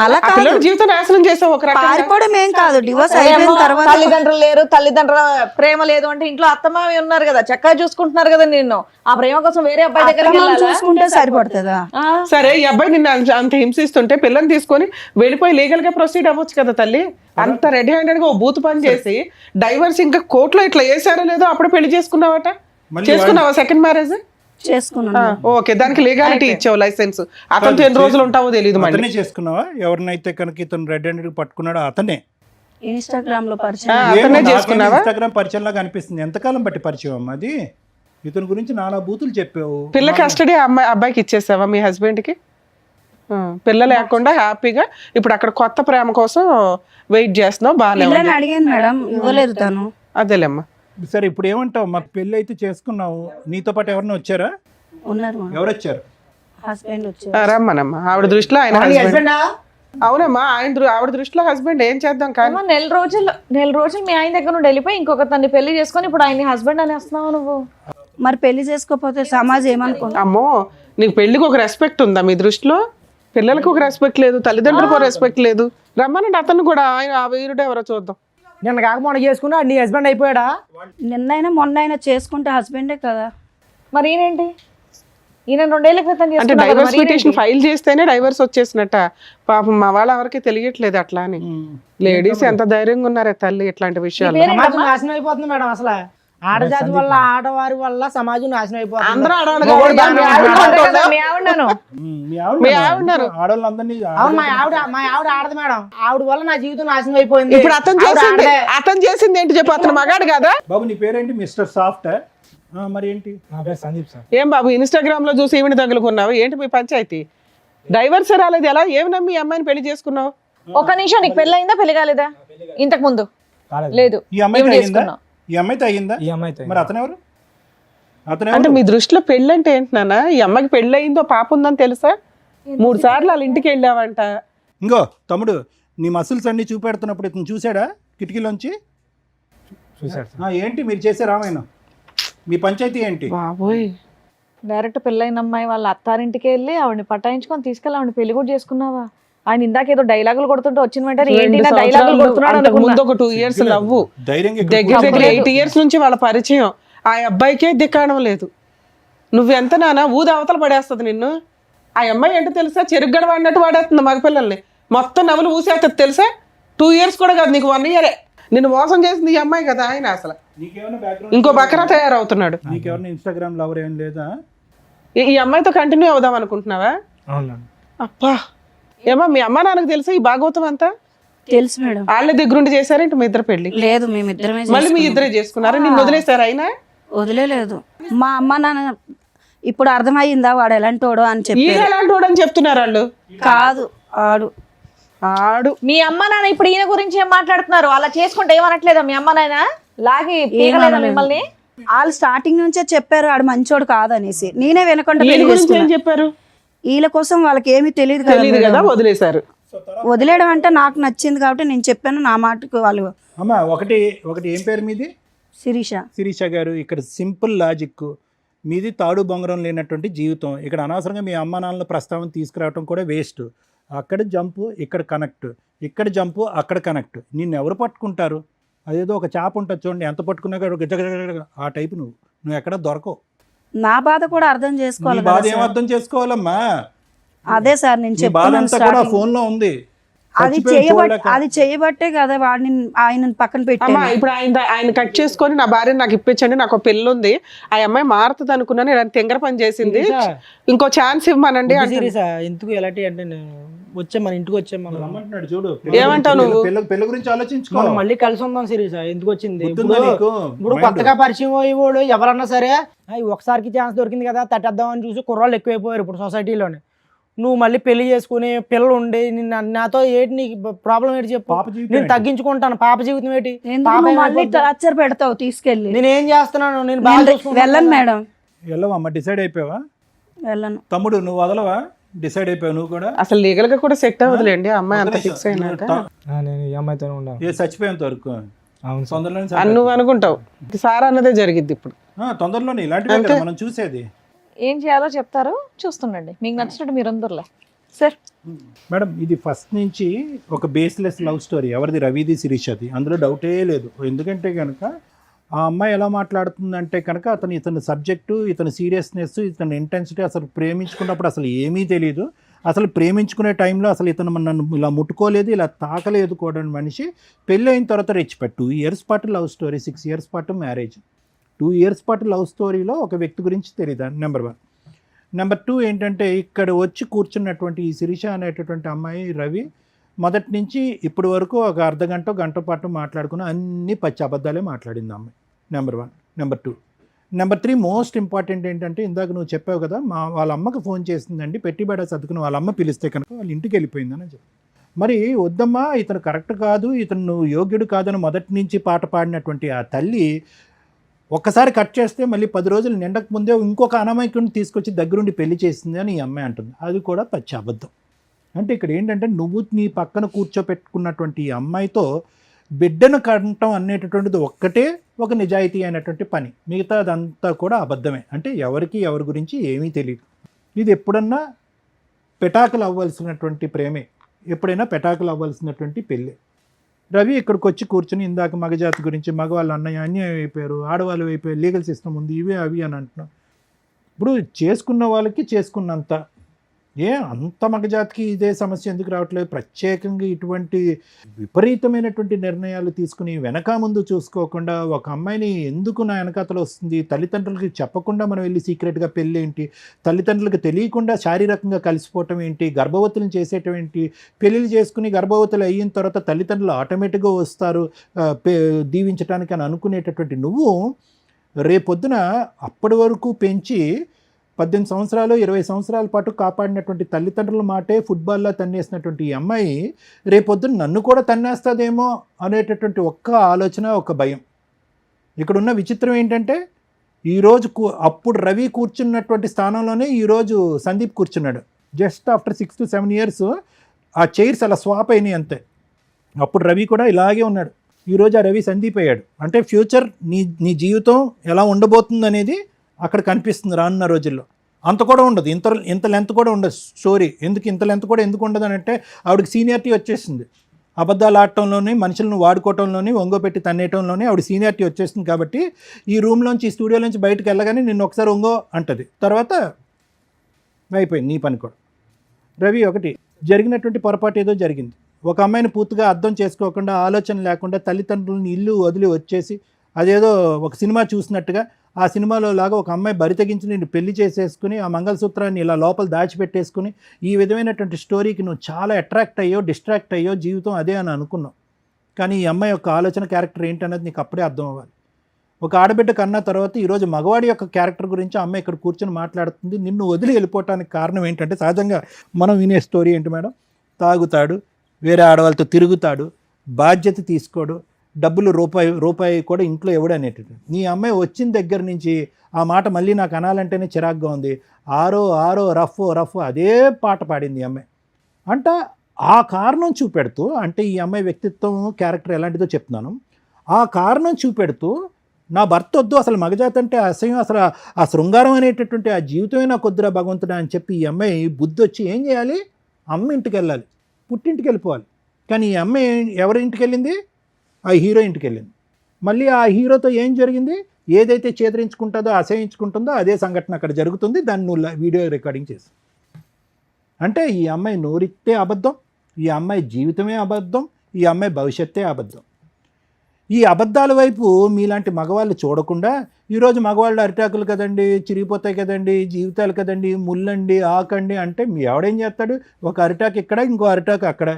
అలా ఆ పిల్లల జీవితం నాశనం చేసావు ఒక రకంగా. పారిపోవడం ఏం కాదు, డివోర్స్ అయిపోయిన ఏమో, తర్వాత తల్లిదండ్రులు లేరు, తల్లిదండ్రుల ప్రేమ లేదు అంటే ఇంట్లో అత్తమావి ఉన్నారు కదా, చక్కగా చూసుకుంటున్నారు కదా నిన్ను. ఆ ప్రేమ కోసం వేరే అబ్బాయి దగ్గరికి అత్తమామ వెళ్ళాలా? చూసుకుంటే సరిపడుతుందా? సరే ఈ అబ్బాయి నిన్ను అంత హింసిస్తుంటే పిల్లని తీసుకొని వెళ్ళిపోయి లీగల్ గా ప్రొసీడ్ అవ్వచ్చు కదా తల్లి. అంత రెడీ హ్యాండెడ్ గా ఓ బూత్ పని చేసి డైవర్స్ ఇంకా కోర్టులో ఇట్లా వేసారో లేదో అప్పుడు పెళ్లి చేసుకున్నావట. చేసుకున్నావా సెకండ్ మ్యారేజ్? చేసుకున్నాను. ఓకే, దానికి లీగాలిటీ ఇచ్చావు, లైసెన్స్. అతనితో ఎన్ని రోజులు ఉంటావో తెలియదు. మళ్ళీ అతనే చేసుకున్నావా? ఎవరినైతే కనుక ఇతను రెడ్ హ్యాండెడ్ పట్టుకున్నాడో అతనే. ఇన్స్టాగ్రామ్ లో పరిచయం. అతనే చేసుకున్నావా? ఇన్స్టాగ్రామ్ పరిచయం లాగా అనిపిస్తుంది. ఎంతకాలం బట్టి పరిచయం అమ్మా అది? ఇతని గురించి నానా బూతులు చెప్పావు. పిల్ల కస్టడీ అబ్బాయికి ఇచ్చేసావా మీ హస్బెండ్ కి? పిల్ల లేకుండా హ్యాపీగా ఇప్పుడు అక్కడ కొత్త ప్రేమ కోసం వెయిట్ చేస్తున్నావు. బాగానే ఉంది. పిల్లని అడిగాను మేడం, ఇవ్వలేదు తను. అదేలేమ్మా. సరే ఇప్పుడు ఏమంటావు? మా పెళ్ళి అయితే చేసుకున్నావు, నీతో పాటు ఎవరైనా వచ్చారా? ఉన్నారు ఎవరు వచ్చారు? హస్బెండ్ వచ్చారు. రమ్మనమ్మా. ఆవిడ దృష్టిలో ఆయన హస్బెండ్. అవునమ్మా, ఆవిడ దృష్టిలో హస్బెండ్. ఏం చేద్దాం కానీ. ఏమో, నెల రోజులు మీ ఆయన దగ్గర నుండి వెళ్ళిపోయి ఇంకొక తన్ని పెళ్లి చేసుకొని ఇప్పుడు ఆయన హస్బెండ్ అనేస్తున్నావు నువ్వు. మరి పెళ్లి చేసుకోకపోతే సమాజం ఏమనుకుంటా? అమ్మో, నీకు పెళ్లికి ఒక రెస్పెక్ట్ ఉందా మీ దృష్టిలో? పిల్లలకు ఒక రెస్పెక్ట్ లేదు, తల్లిదండ్రులకు ఒక రెస్పెక్ట్ లేదు. రమ్మనండి అతను కూడా. ఆయన ఆ వీరుడు ఎవరో చూద్దాం. నిన్న కాక మొన్న చేసుకున్నా నీ హస్బెండ్ అయిపోయాడా? నిన్నైనా మొన్నైనా చేసుకుంటే హస్బెండే కదా. మరి ఈయనేంటి? ఈయన 2 ఏళ్ల క్రితం అంటే చేసుకున్నాడు కదా, డైవర్స్ మరి పిటిషన్ ఫైల్ చేస్తేనే డైవర్స్ వచ్చేసినట్ట. పాపం మా వాళ్ళ ఎవరికి తెలియట్లేదు అట్లా అని. లేడీస్ ఎంత ధైర్యంగా ఉన్నారే తల్లి ఇట్లాంటి విషయాలు. సమాజం నాశనం అయిపోతుంది మేడం. అసలు ఆడజాతి వల్ల ఆడవారి వల్ల సమాజం నాశనం అయిపోతుంది. అందరూ ఆడవాళ్ళు మొగోడు కాదు, బాగానే మీ ఆవిడ ఉంటాడు. అంటాడు. మీ ఆవిడను మీ ఆవిడ ఆడవాళ్ళందరినీ అవును, మా ఆవిడ ఆడదు మేడం. ఆవిడ వల్ల నా జీవితం నాశనం అయిపోయింది. ఇప్పుడు అతను చేసింది ఏంటి చెప్పు, అతను మగాడు కదా? బాబు నీ పేరేంటి? Mister soft. మరి ఏంటి? నా పేరు సందీప్ సార్. ఏం బాబు ఇన్స్టాగ్రామ్ లో చూసి ఈవిని తగులుకున్నావు ఏంటి మీ పంచాయతీ? డైవర్స్ రాలేదు, ఎలా ఏమి నమ్మి ఈ అమ్మాయిని పెళ్లి చేసుకున్నావు? ఒక నిమిషం, నీకు పెళ్ళి అయిందా పెళ్లి కాలేదా? ఇంతకు ముందు లేదు. ఈ అమ్మాయితో ఈవిడ అయ్యిందా? చేసుకున్నావు. ఈ అమ్మాయితో అయ్యిందా? ఈ అమ్మాయితో మరి అతనెవరు? అంటే మీ దృష్టిలో పెళ్ళి అంటే ఏంటి నాన్న? ఈ అమ్మాయికి పెళ్ళి అయిందో పాప ఉందని తెలుసా? 3 సార్లు వాళ్ళ ఇంటికి వెళ్ళావంట. ఇంకో తమ్ముడు, నీ మసిల్స్ అన్ని చూపెడుతున్నప్పుడు ఇతను చూసాడా కిటికీలోంచి? చూసాడు. ఏంటి మీరు చేసే రామాయణం? మీ పంచాయతీ ఏంటి? బాబోయ్, డైరెక్ట్ పెళ్ళైన అమ్మాయి వాళ్ళ అత్తారింటికి వెళ్ళి ఆవిడని పటాయించుకొని తీసుకెళ్ళి ఆవిడ పెళ్లి కూడా చేసుకున్నావా? ఆయన ఇందాక ఏదో డైలాగులు కొడుతుంటే వచ్చిన వెంటనే ఏంటి నా డైలాగులు కొడుతున్నాడు అనుకున్నా. ముందు ఒక 2 ఇయర్స్ లవ్వు, ధైర్యంగా దగ్గర 8 ఇయర్స్ నుంచి వాళ్ళ పరిచయం. ఆ అబ్బాయికే దిక్కాడం లేదు. నువ్వెంత నాన్న ఊది అవతల పడేస్తుంది నిన్ను. ఆ అమ్మాయి ఏంటో తెలుసా, చెరుగ్గడ వాడినట్టు వాడేస్తుంది మగపిల్లల్ని. మొత్తం నవ్వులు ఊసేస్తుంది తెలుసా. 2 ఇయర్స్ కూడా కాదు, నీకు 1 ఇయరే. నిన్ను మోసం చేసింది ఈ అమ్మాయి కదా. ఆయన అసలు ఇంకో బకరా తయారవుతున్నాడు. నీకెవరిని ఇన్స్టాగ్రామ్ లవర్ ఏం లేదా? ఈ అమ్మాయితో కంటిన్యూ అవుదాం అనుకుంటున్నావా? అవును. అప్పా, ఏమో మీ అమ్మ నాన్నకు తెలుసా ఈ భాగవతం అంతా? తెలుసు మేడం. వాళ్ళ దగ్గరుండి చేశారేంటి మీ ఇద్దరు పెళ్లి? లేదు, మేమిద్దరమే మళ్ళీ మీ ఇద్దరే చేసుకున్నారు. నిన్ను వదిలేశారు అయినా? వదిలేదు. మా అమ్మ నాన్న ఇప్పుడు అర్థమయ్యిందా వాడు ఎలాంటోడో అని చెప్పి. ఈయన ఎలాంటి వాడు అని చెప్తున్నారు వాళ్ళు. కాదు, ఆడు మీ అమ్మ నాన్న ఇప్పుడు ఈయన గురించి ఏం మాట్లాడుతున్నారు? అలా చేసుకుంటే ఏమనట్లేదా మీ అమ్మ నాయన? లాగి పీకలేదా మిమ్మల్ని? వాళ్ళు స్టార్టింగ్ నుంచే చెప్పారు ఆడు మంచోడు కాదనేసి. నేనే వినకుండా ఈయన పెళ్లి గురించి ఏం చేసుకున్నా. చెప్పారు? వీళ్ళ కోసం వాళ్ళకి ఏమీ తెలియదు తెలియదు కదా, వదిలేశారు. వదిలేయడం అంటే నాకు నచ్చింది కాబట్టి నేను చెప్పాను. నా మాటకు వాళ్ళు. అమ్మా ఒకటి ఏం పేరు మీది? శిరీష. శిరీష గారు, ఇక్కడ సింపుల్ లాజిక్. మీది తాడు బొంగరం లేనటువంటి జీవితం. ఇక్కడ అనవసరంగా మీ అమ్మ నాన్నల ప్రస్తావన తీసుకురావడం కూడా వేస్ట్. అక్కడ జంపు, ఇక్కడ కనెక్ట్, ఇక్కడ జంపు, అక్కడ కనెక్ట్. నిన్ను ఎవరు పట్టుకుంటారు? అదేదో ఒక చేప ఉంటుంది చూడండి, ఎంత పట్టుకున్నా గజగజ ఆ టైపు. నువ్వు ఎక్కడ దొరకవు. నా బాధ కూడా అర్థం చేసుకోవాలి. బాధ ఏం అర్థం చేసుకోవాలమ్మా? అదే సార్ నేను నీ బాధ అంతా కూడా చెప్తున్నాను. ఫోన్ లో ఉంది. అది చేయబట్టే కదా వాడిని ఆయన పక్కన పెట్టి. అమ్మా ఇప్పుడు ఆయన కట్ చేసుకొని నా భార్య నాకు ఇప్పించండి, నాకు ఒక పెళ్ళి ఉంది, ఆ అమ్మాయి మారుతుంది అనుకున్నాను, ఇలా తెంగర పని చేసింది, ఇంకో ఛాన్స్ ఇవ్వమనండి అంటే. ఎందుకు ఎలాంటి అంటే వచ్చే మన ఇంటికి వచ్చే మనం రమ్మంటున్నాడు చూడు. ఏమంటావు నువ్వు? పెళ్లి గురించి ఆలోచించుకో. మనం మళ్ళీ కలిసి ఉందాం సిరీస్. ఎందుకు వచ్చింది గుర్తుందా నీకు? ఇప్పుడు కొత్తగా పరిచయం అయ్యేవాడు ఎవరన్నా సరే ఒకసారికి ఛాన్స్ దొరికింది కదా తట్టేద్దాం అని చూసి కుర్రాళ్ళు ఎక్కువైపోయారు ఇప్పుడు సొసైటీలోనే. నువ్వు మళ్ళీ పెళ్లి చేసుకుని పిల్లలు ఉండి నాతో ఏంటి నీకు ప్రాబ్లం ఏంటి చెప్పు. నేను తగ్గించుకుంటాను. పాప జీవితం ఏంటి? మళ్ళీ టార్చర్ పెడతావు తీసుకెళ్ళి. నేనేం చేస్తున్నాను? నేను బాగా వెళ్ళను మేడం. వెళ్ళవమ్మా, డిసైడ్ అయిపోయావా? వెళ్ళను. తమ్ముడు నువ్వు వదలవా? డిసైడ్ అయిపోయావు నువ్వు కూడా? అసలు లీగల్ గా కూడా సెట్ అవ్వదులేండి అమ్మాయి అంత ఫిక్స్ అయినాక. నేను ఈ అమ్మాయితోనే ఉన్నాను. ఏ చచ్చిపోయేంత వరకు తొందరలోనే నువ్వు అనుకుంటావు సార్ అన్నదే జరిగిద్ది ఇప్పుడు. తొందరలోనే ఇలాంటివి మనం చూసేది. ఏం చేయాలో చెప్తారు, చూస్తుండండి. మీకు నచ్చినట్టు మీరు అందరులే సార్. మేడం ఇది ఫస్ట్ నుంచి ఒక బేస్లెస్ లవ్ స్టోరీ. ఎవరిది? రవిది, శిరీషది. అందులో డౌటే లేదు. ఎందుకంటే కనుక ఆ అమ్మాయి ఎలా మాట్లాడుతుందంటే కనుక ఇతని సబ్జెక్టు, ఇతని సీరియస్నెస్, ఇతని ఇంటెన్సిటీ, అసలు ప్రేమించుకున్నప్పుడు అసలు ఏమీ తెలియదు. అసలు ప్రేమించుకునే టైంలో అసలు ఇతను నన్ను ఇలా ముట్టుకోలేదు, ఇలా తాకలేదు కూడా మనిషి. పెళ్ళి అయిన తర్వాత రెచ్చిపెట్టు 2 ఇయర్స్ పాటు లవ్ స్టోరీ, 6 ఇయర్స్ పాటు మ్యారేజ్. 2 ఇయర్స్ పాటు లవ్ స్టోరీలో ఒక వ్యక్తి గురించి తెలియదు. నెంబర్ 1. నెంబర్ 2 ఏంటంటే ఇక్కడ వచ్చి కూర్చున్నటువంటి ఈ శిరీష అనేటటువంటి అమ్మాయి రవి మొదటి నుంచి ఇప్పటి వరకు ఒక గంట పాటు మాట్లాడుకుని అన్ని పచ్చి అబద్ధాలే మాట్లాడింది అమ్మాయి. Number 1. Number 2. Number 3 most important ఏంటంటే ఇందాక నువ్వు చెప్పావు కదా వాళ్ళ అమ్మకి ఫోన్ చేసిందండి, పెట్టిబడ సర్దుకుని వాళ్ళ అమ్మ పిలిస్తే కనుక వాళ్ళ ఇంటికి వెళ్ళిపోయిందని చెప్పి. మరి వద్దమ్మా ఇతను కరెక్ట్ కాదు, ఇతను నువ్వు యోగ్యుడు కాదని మొదటి నుంచి పాట పాడినటువంటి ఆ తల్లి ఒక్కసారి కట్ చేస్తే మళ్ళీ 10 రోజులు నిండక ముందే ఇంకొక అనామకుడిని తీసుకొచ్చి దగ్గరుండి పెళ్లి చేసింది అని ఈ అమ్మాయి అంటుంది. అది కూడా పచ్చి అబద్ధం. అంటే ఇక్కడ ఏంటంటే నువ్వు నీ పక్కన కూర్చోపెట్టుకున్నటువంటి ఈ అమ్మాయితో బిడ్డను కంటం అనేటటువంటిది ఒక్కటే ఒక నిజాయితీ అయినటువంటి పని. మిగతా అదంతా కూడా అబద్ధమే. అంటే ఎవరికి ఎవరి గురించి ఏమీ తెలియదు. ఇది ఎప్పుడన్నా పెటాకులు అవ్వాల్సినటువంటి ప్రేమే, ఎప్పుడైనా పెటాకులు అవ్వాల్సినటువంటి పెళ్ళి. రవి ఇక్కడికి వచ్చి కూర్చొని ఇందాక మగజాతి గురించి, మగవాళ్ళు అన్నయ్య అన్యాయం అయిపోయారు, ఆడవాళ్ళు అయిపోయారు, లీగల్ సిస్టమ్ ఉంది, ఇవే అవి అని అంటున్నాం. ఇప్పుడు చేసుకున్న వాళ్ళకి చేసుకున్నంత, అంత మగజాతికి ఇదే సమస్య ఎందుకు రావట్లేదు? ప్రత్యేకంగా ఇటువంటి విపరీతమైనటువంటి నిర్ణయాలు తీసుకుని వెనక ముందు చూసుకోకుండా ఒక అమ్మాయిని ఎందుకు నా వెనకాతలు వస్తుంది, తల్లిదండ్రులకి చెప్పకుండా మనం వెళ్ళి సీక్రెట్గా పెళ్ళి ఏంటి, తల్లిదండ్రులకు తెలియకుండా శారీరకంగా కలిసిపోవటం ఏంటి, గర్భవతులను చేసేయటం ఏంటి, పెళ్ళిళ్ళు చేసుకుని గర్భవతులు అయిన తర్వాత తల్లిదండ్రులు ఆటోమేటిక్గా వస్తారు దీవించడానికి అని అనుకునేటటువంటి నువ్వు రేపొద్దున అప్పటి వరకు పెంచి 18 సంవత్సరాలు 20 సంవత్సరాల పాటు కాపాడినటువంటి తల్లిదండ్రుల మాటే ఫుట్బాల్లో తన్నేసినటువంటి ఈ అమ్మాయి రేపొద్దున నన్ను కూడా తన్నేస్తుందేమో అనేటటువంటి ఒక్క ఆలోచన, ఒక భయం. ఇక్కడున్న విచిత్రం ఏంటంటే ఈరోజు అప్పుడు రవి కూర్చున్నటువంటి స్థానంలోనే ఈరోజు సందీప్ కూర్చున్నాడు. జస్ట్ ఆఫ్టర్ 6 to 7 years ఆ చైర్స్ అలా స్వాప్ అయినాయి అంతే. అప్పుడు రవి కూడా ఇలాగే ఉన్నాడు, ఈరోజు ఆ రవి సందీప్ అయ్యాడు. అంటే ఫ్యూచర్ నీ జీవితం ఎలా ఉండబోతుంది అనేది అక్కడ కనిపిస్తుంది రానున్న రోజుల్లో. అంత కూడా ఉండదు, ఇంత లెంత్ కూడా ఉండదు స్టోరీ. ఇంత లెంత్ కూడా ఎందుకు ఉండదు అని అంటే ఆవిడకి సీనియారిటీ వచ్చేసింది. అబద్ధాలు ఆడటంలోని, మనుషులను వాడుకోవటంలోని, ఒంగోపెట్టి తన్నేయటంలోని ఆవిడ సీనియారిటీ వచ్చేసింది. కాబట్టి ఈ రూమ్లోంచి, ఈ స్టూడియోలోంచి బయటకు వెళ్ళగానే నిన్ను ఒకసారి ఒంగో అంటది, తర్వాత అయిపోయింది నీ పని కూడా. రవి ఒకటి జరిగినటువంటి పొరపాటు ఏదో జరిగింది. ఒక అమ్మాయిని పూర్తిగా అర్థం చేసుకోకుండా, ఆలోచన లేకుండా తల్లిదండ్రులని ఇల్లు వదిలి వచ్చేసి అదేదో ఒక సినిమా చూసినట్టుగా ఆ సినిమాలో లాగా ఒక అమ్మాయి బరి తెగించి నేను పెళ్లి చేసేసుకుని ఆ మంగళసూత్రాన్ని ఇలా లోపల దాచిపెట్టేసుకుని ఈ విధమైనటువంటి స్టోరీకి నువ్వు చాలా అట్రాక్ట్ అయ్యో, డిస్ట్రాక్ట్ అయ్యో, జీవితం అదే అని అనుకున్నావు. కానీ ఈ అమ్మాయి యొక్క ఆలోచన క్యారెక్టర్ ఏంటన్నది నీకు అప్పుడే అర్థం అవ్వాలి. ఒక ఆడబిడ్డ కన్నా తర్వాత ఈరోజు మగవాడి యొక్క క్యారెక్టర్ గురించి అమ్మాయి ఇక్కడ కూర్చొని మాట్లాడుతుంది. నిన్ను వదిలి వెళ్ళిపోవటానికి కారణం ఏంటంటే సహజంగా మనం వినే స్టోరీ ఏంటి మేడం, తాగుతాడు, వేరే ఆడవాళ్ళతో తిరుగుతాడు, బాధ్యత తీసుకోడు, డబ్బులు రూపాయి కూడా ఇంట్లో ఇవ్వడు అనేటటువంటి. నీ అమ్మాయి వచ్చిన దగ్గర నుంచి ఆ మాట మళ్ళీ నాకు అనాలంటేనే చిరాగ్గా ఉంది. ఆరో రఫ్ అదే పాట పాడింది ఈ అమ్మాయి. అంటే ఆ కారణం చూపెడుతూ, అంటే ఈ అమ్మాయి వ్యక్తిత్వం క్యారెక్టర్ ఎలాంటిదో చెప్తున్నాను, ఆ కారణం చూపెడుతూ నా భర్త వద్దు, అసలు మగజాతి అంటే అసహ్యం, అసలు ఆ శృంగారం అనేటటువంటి ఆ జీవితమే నాకు వద్దురా భగవంతుడా అని చెప్పి ఈ అమ్మాయి బుద్ధి వచ్చి ఏం చేయాలి, అమ్మ ఇంటికి వెళ్ళాలి, పుట్టింటికి వెళ్ళిపోవాలి. కానీ ఈ అమ్మాయి ఎవరి ఇంటికి వెళ్ళింది, ఆ హీరో ఇంటికి వెళ్ళింది. మళ్ళీ ఆ హీరోతో ఏం జరిగింది, ఏదైతే చేదరించుకుంటుందో, అసహించుకుంటుందో అదే సంఘటన అక్కడ జరుగుతుంది. దాన్ని నువ్వు వీడియో రికార్డింగ్ చేసి, అంటే ఈ అమ్మాయి నోరితే అబద్ధం, ఈ అమ్మాయి జీవితమే అబద్ధం, ఈ అమ్మాయి భవిష్యత్తే అబద్ధం. ఈ అబద్ధాల వైపు మీలాంటి మగవాళ్ళు చూడకుండా ఈరోజు మగవాళ్ళు అరిటాకులు కదండి, చిరిగిపోతాయి కదండి, జీవితాలు కదండి, ముల్లండి, ఆకండి అంటే మీ ఎవడేం చేస్తాడు, ఒక అరిటాకు ఇక్కడ, ఇంకో అరిటాకు అక్కడ.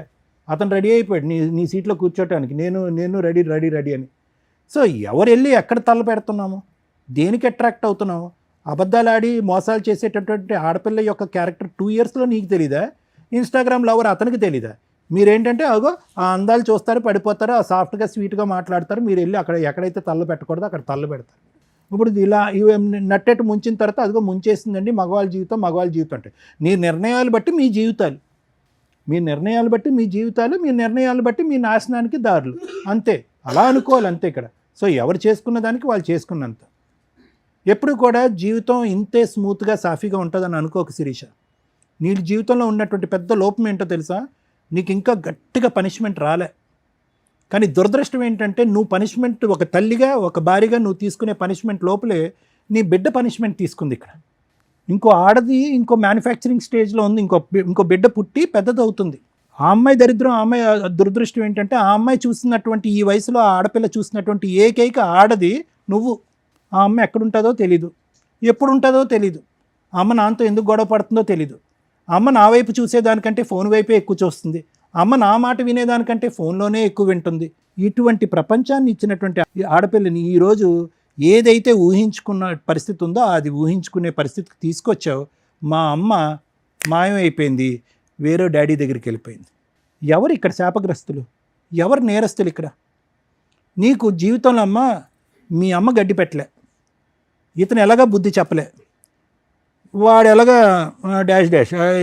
అతను రెడీ అయిపోయాడు నీ సీట్లో కూర్చోటానికి, నేను రెడీ అని. సో ఎవరు వెళ్ళి ఎక్కడ తల్ల పెడుతున్నాము, దేనికి అట్రాక్ట్ అవుతున్నాము? అబద్ధాలు ఆడి మోసాలు చేసేటటువంటి ఆడపిల్ల యొక్క క్యారెక్టర్ 2 yearsలో నీకు తెలీదా? ఇన్స్టాగ్రామ్ లవర్ అతనికి తెలీదా? మీరేంటంటే అగో ఆ అందాలు చూస్తారు, పడిపోతారు, ఆ సాఫ్ట్గా స్వీట్గా మాట్లాడతారు, మీరు వెళ్ళి అక్కడ ఎక్కడైతే తల్ల పెట్టకూడదో అక్కడ తల్ల పెడతారు. ఇప్పుడు ఇలా నట్టేట్టు ముంచిన తర్వాత అదిగో ముంచేసిందండి మగవాళ్ళ జీవితం అంటే నీ నిర్ణయాలు బట్టి మీ జీవితాలు, మీ నిర్ణయాలు బట్టి మీ జీవితాలు, మీ నిర్ణయాలు బట్టి మీ నాశనానికి దారులు, అంతే. అలా అనుకోవాలి అంతే ఇక్కడ. సో ఎవరు చేసుకున్న దానికి వాళ్ళు చేసుకున్నంత. ఎప్పుడు కూడా జీవితం ఇంతే స్మూత్గా సాఫీగా ఉంటుందని అనుకోక శిరీష. నీ జీవితంలో ఉన్నటువంటి పెద్ద లోపం ఏంటో తెలుసా, నీకు ఇంకా గట్టిగా పనిష్మెంట్ రాలే. కానీ దురదృష్టం ఏంటంటే నువ్వు పనిష్మెంట్, ఒక తల్లిగా ఒక భార్యగా నువ్వు తీసుకునే పనిష్మెంట్ లోపలే నీ బిడ్డ పనిష్మెంట్ తీసుకుంది ఇక్కడ. ఇంకో ఆడది ఇంకో మ్యానుఫ్యాక్చరింగ్ స్టేజ్లో ఉంది, ఇంకో బిడ్డ పుట్టి పెద్దదవుతుంది. ఆ అమ్మాయి దరిద్రం, ఆ అమ్మాయి దురదృష్టం ఏంటంటే ఆ అమ్మాయి చూసినటువంటి, ఈ వయసులో ఆ ఆడపిల్ల చూసినటువంటి ఏకైక ఆడది నువ్వు. ఆ అమ్మాయి ఎక్కడుంటుందో తెలీదు, ఎప్పుడు ఉంటుందో తెలీదు, అమ్మ నాన్నతో ఎందుకు గొడవ పడుతుందో తెలీదు, అమ్మ నా వైపు చూసేదానికంటే ఫోన్ వైపే ఎక్కువ చూస్తుంది, అమ్మ నా మాట వినేదానికంటే ఫోన్లోనే ఎక్కువ వింటుంది. ఇటువంటి ప్రపంచాన్ని ఇచ్చినటువంటి ఆడపిల్లని ఈరోజు ఏదైతే ఊహించుకున్న పరిస్థితి ఉందో అది ఊహించుకునే పరిస్థితికి తీసుకొచ్చావు. మా అమ్మ మాయమైపోయింది, వేరే డాడీ దగ్గరికి వెళ్ళిపోయింది. ఎవరు ఇక్కడ శాపగ్రస్తులు, ఎవరు నేరస్తులు ఇక్కడ? నీకు జీవితంలో మీ అమ్మ గడ్డి పెట్టలే, ఇతను ఎలాగా బుద్ధి చెప్పలే, వాడు ఎలాగా డాష్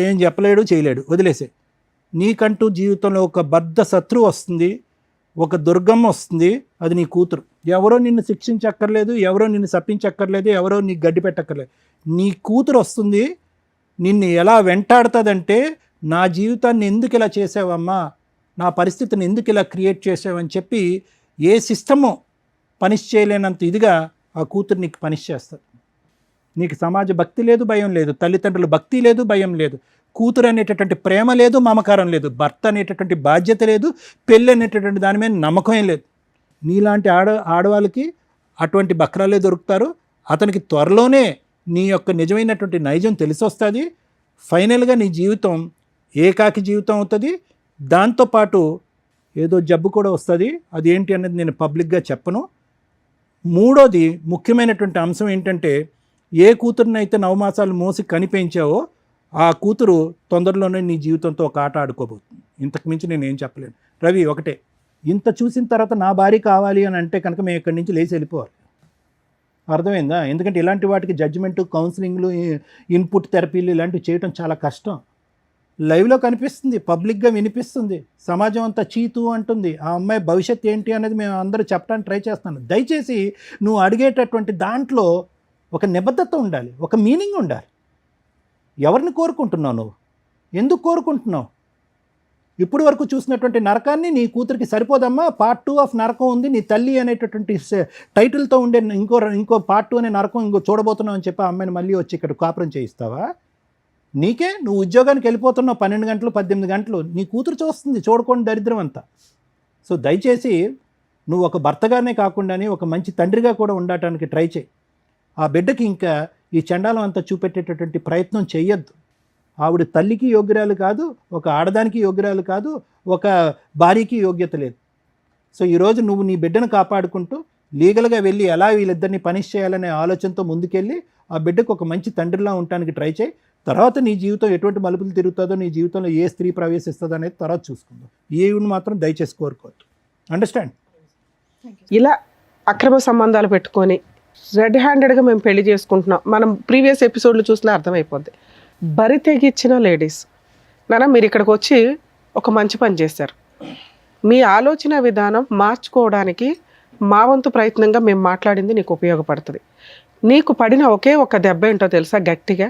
ఏం చెప్పలేడు, చేయలేడు, వదిలేసే. నీకంటూ జీవితంలో ఒక బద్ధ శత్రువు వస్తుంది, ఒక దుర్గమ్మ వస్తుంది, అది నీ కూతురు. ఎవరో నిన్ను శిక్షించక్కర్లేదు, ఎవరో నిన్ను శపించక్కర్లేదు, ఎవరో నీకు గడ్డి పెట్టక్కర్లేదు. నీ కూతురు వస్తుంది, నిన్ను ఎలా వెంటాడుతుందంటే నా జీవితాన్ని ఎందుకు ఇలా చేసావమ్మా, నా పరిస్థితిని ఎందుకు ఇలా క్రియేట్ చేసావని చెప్పి ఏ సిస్టము పనిష్ చేయలేనంత ఇదిగా ఆ కూతురు నీకు పనిష్ చేస్తుంది. నీకు సమాజ భక్తి లేదు, భయం లేదు, తల్లిదండ్రుల భక్తి లేదు, భయం లేదు, కూతురు అనేటటువంటి ప్రేమ లేదు, మమకారం లేదు, భర్త అనేటటువంటి బాధ్యత లేదు, పెళ్ళి అనేటటువంటి దాని మీద నమ్మకం లేదు. నీలాంటి ఆడవాళ్ళకి అటువంటి బక్రాలే దొరుకుతారు. అతనికి త్వరలోనే నీ యొక్క నిజమైనటువంటి నైజం తెలిసొస్తుంది. ఫైనల్గా నీ జీవితం ఏకాకి జీవితం అవుతుంది. దాంతోపాటు ఏదో జబ్బు కూడా వస్తుంది. అది ఏంటి అనేది నేను పబ్లిక్గా చెప్పను. మూడోది ముఖ్యమైనటువంటి అంశం ఏంటంటే, ఏ కూతురునైతే 9 మాసాలు మోసి కనిపించావో ఆ కూతురు తొందరలోనే నీ జీవితంతో ఒక ఆట ఆడుకోబోతుంది. ఇంతకు మించి నేను ఏం చెప్పలేను. రవి, ఒకటే, ఇంత చూసిన తర్వాత నా భార్య కావాలి అని అంటే కనుక మేము ఇక్కడి నుంచి లేచి వెళ్ళిపోవాలి. అర్థమైందా? ఎందుకంటే ఇలాంటి వాటికి జడ్జిమెంటు, కౌన్సిలింగ్లు, ఇన్పుట్ థెరపీలు ఇలాంటివి చేయడం చాలా కష్టం. లైవ్లో కనిపిస్తుంది, పబ్లిక్గా వినిపిస్తుంది, సమాజం అంతా చీతు అంటుంది. ఆ అమ్మాయి భవిష్యత్తు ఏంటి అనేది మేము అందరూ చెప్పడానికి ట్రై చేస్తున్నాను. దయచేసి నువ్వు అడిగేటటువంటి దాంట్లో ఒక నిబద్ధత ఉండాలి, ఒక మీనింగ్ ఉండాలి. ఎవరిని కోరుకుంటున్నావు? నువ్వు ఎందుకు కోరుకుంటున్నావు? ఇప్పుడు వరకు చూసినటువంటి నరకాన్ని నీ కూతురికి సరిపోదమ్మా. పార్ట్ 2 ఆఫ్ నరకం ఉంది, నీ తల్లి అనేటటువంటి టైటిల్తో ఉండే ఇంకో పార్ట్ 2 అనే నరకం ఇంకో చూడబోతున్నావు అని చెప్పి ఆ అమ్మాయిని మళ్ళీ వచ్చి ఇక్కడ కాపురం చేయిస్తావా? నీకే, నువ్వు ఉద్యోగానికి వెళ్ళిపోతున్నావు 12 గంటలు 18 గంటలు, నీ కూతురు చూస్తుంది, చూడకుండా దరిద్రం అంతా. సో దయచేసి నువ్వు ఒక భర్తగానే కాకుండానే ఒక మంచి తండ్రిగా కూడా ఉండటానికి ట్రై చేయి. ఆ బిడ్డకి ఇంకా ఈ చండాలం అంతా చూపెట్టేటటువంటి ప్రయత్నం చేయొద్దు. ఆవిడ తల్లికి యోగ్యురాలు కాదు, ఒక ఆడదానికి యోగ్యురాలు కాదు, ఒక భార్యకి యోగ్యత లేదు. సో ఈరోజు నువ్వు నీ బిడ్డను కాపాడుకుంటూ లీగల్గా వెళ్ళి ఎలా వీళ్ళిద్దరిని పనిష్ చేయాలనే ఆలోచనతో ముందుకెళ్ళి ఆ బిడ్డకు ఒక మంచి తండ్రిలా ఉండటానికి ట్రై చేయి. తర్వాత నీ జీవితం ఎటువంటి మలుపులు తిరుగుతుందో, నీ జీవితంలో ఏ స్త్రీ ప్రవేశిస్తుందో అనేది తర్వాత చూసుకుందాం. ఈవిని మాత్రం దయచేసి కోరుకోవద్దు. అండర్స్టాండ్? ఇలా అక్రమ సంబంధాలు పెట్టుకొని రెడ్ హ్యాండెడ్గా మేము పెళ్లి చేసుకుంటున్నాం, మనం ప్రీవియస్ ఎపిసోడ్లు చూసినా అర్థమైపోద్ది. బరి తెగిచ్చిన లేడీస్ నాన్న, మీరు ఇక్కడికి వచ్చి ఒక మంచి పని చేశారు. మీ ఆలోచన విధానం మార్చుకోవడానికి మా వంతు ప్రయత్నంగా మేము మాట్లాడింది నీకు ఉపయోగపడుతుంది. నీకు పడిన ఒకే ఒక దెబ్బ ఏంటో తెలుసా? గట్టిగా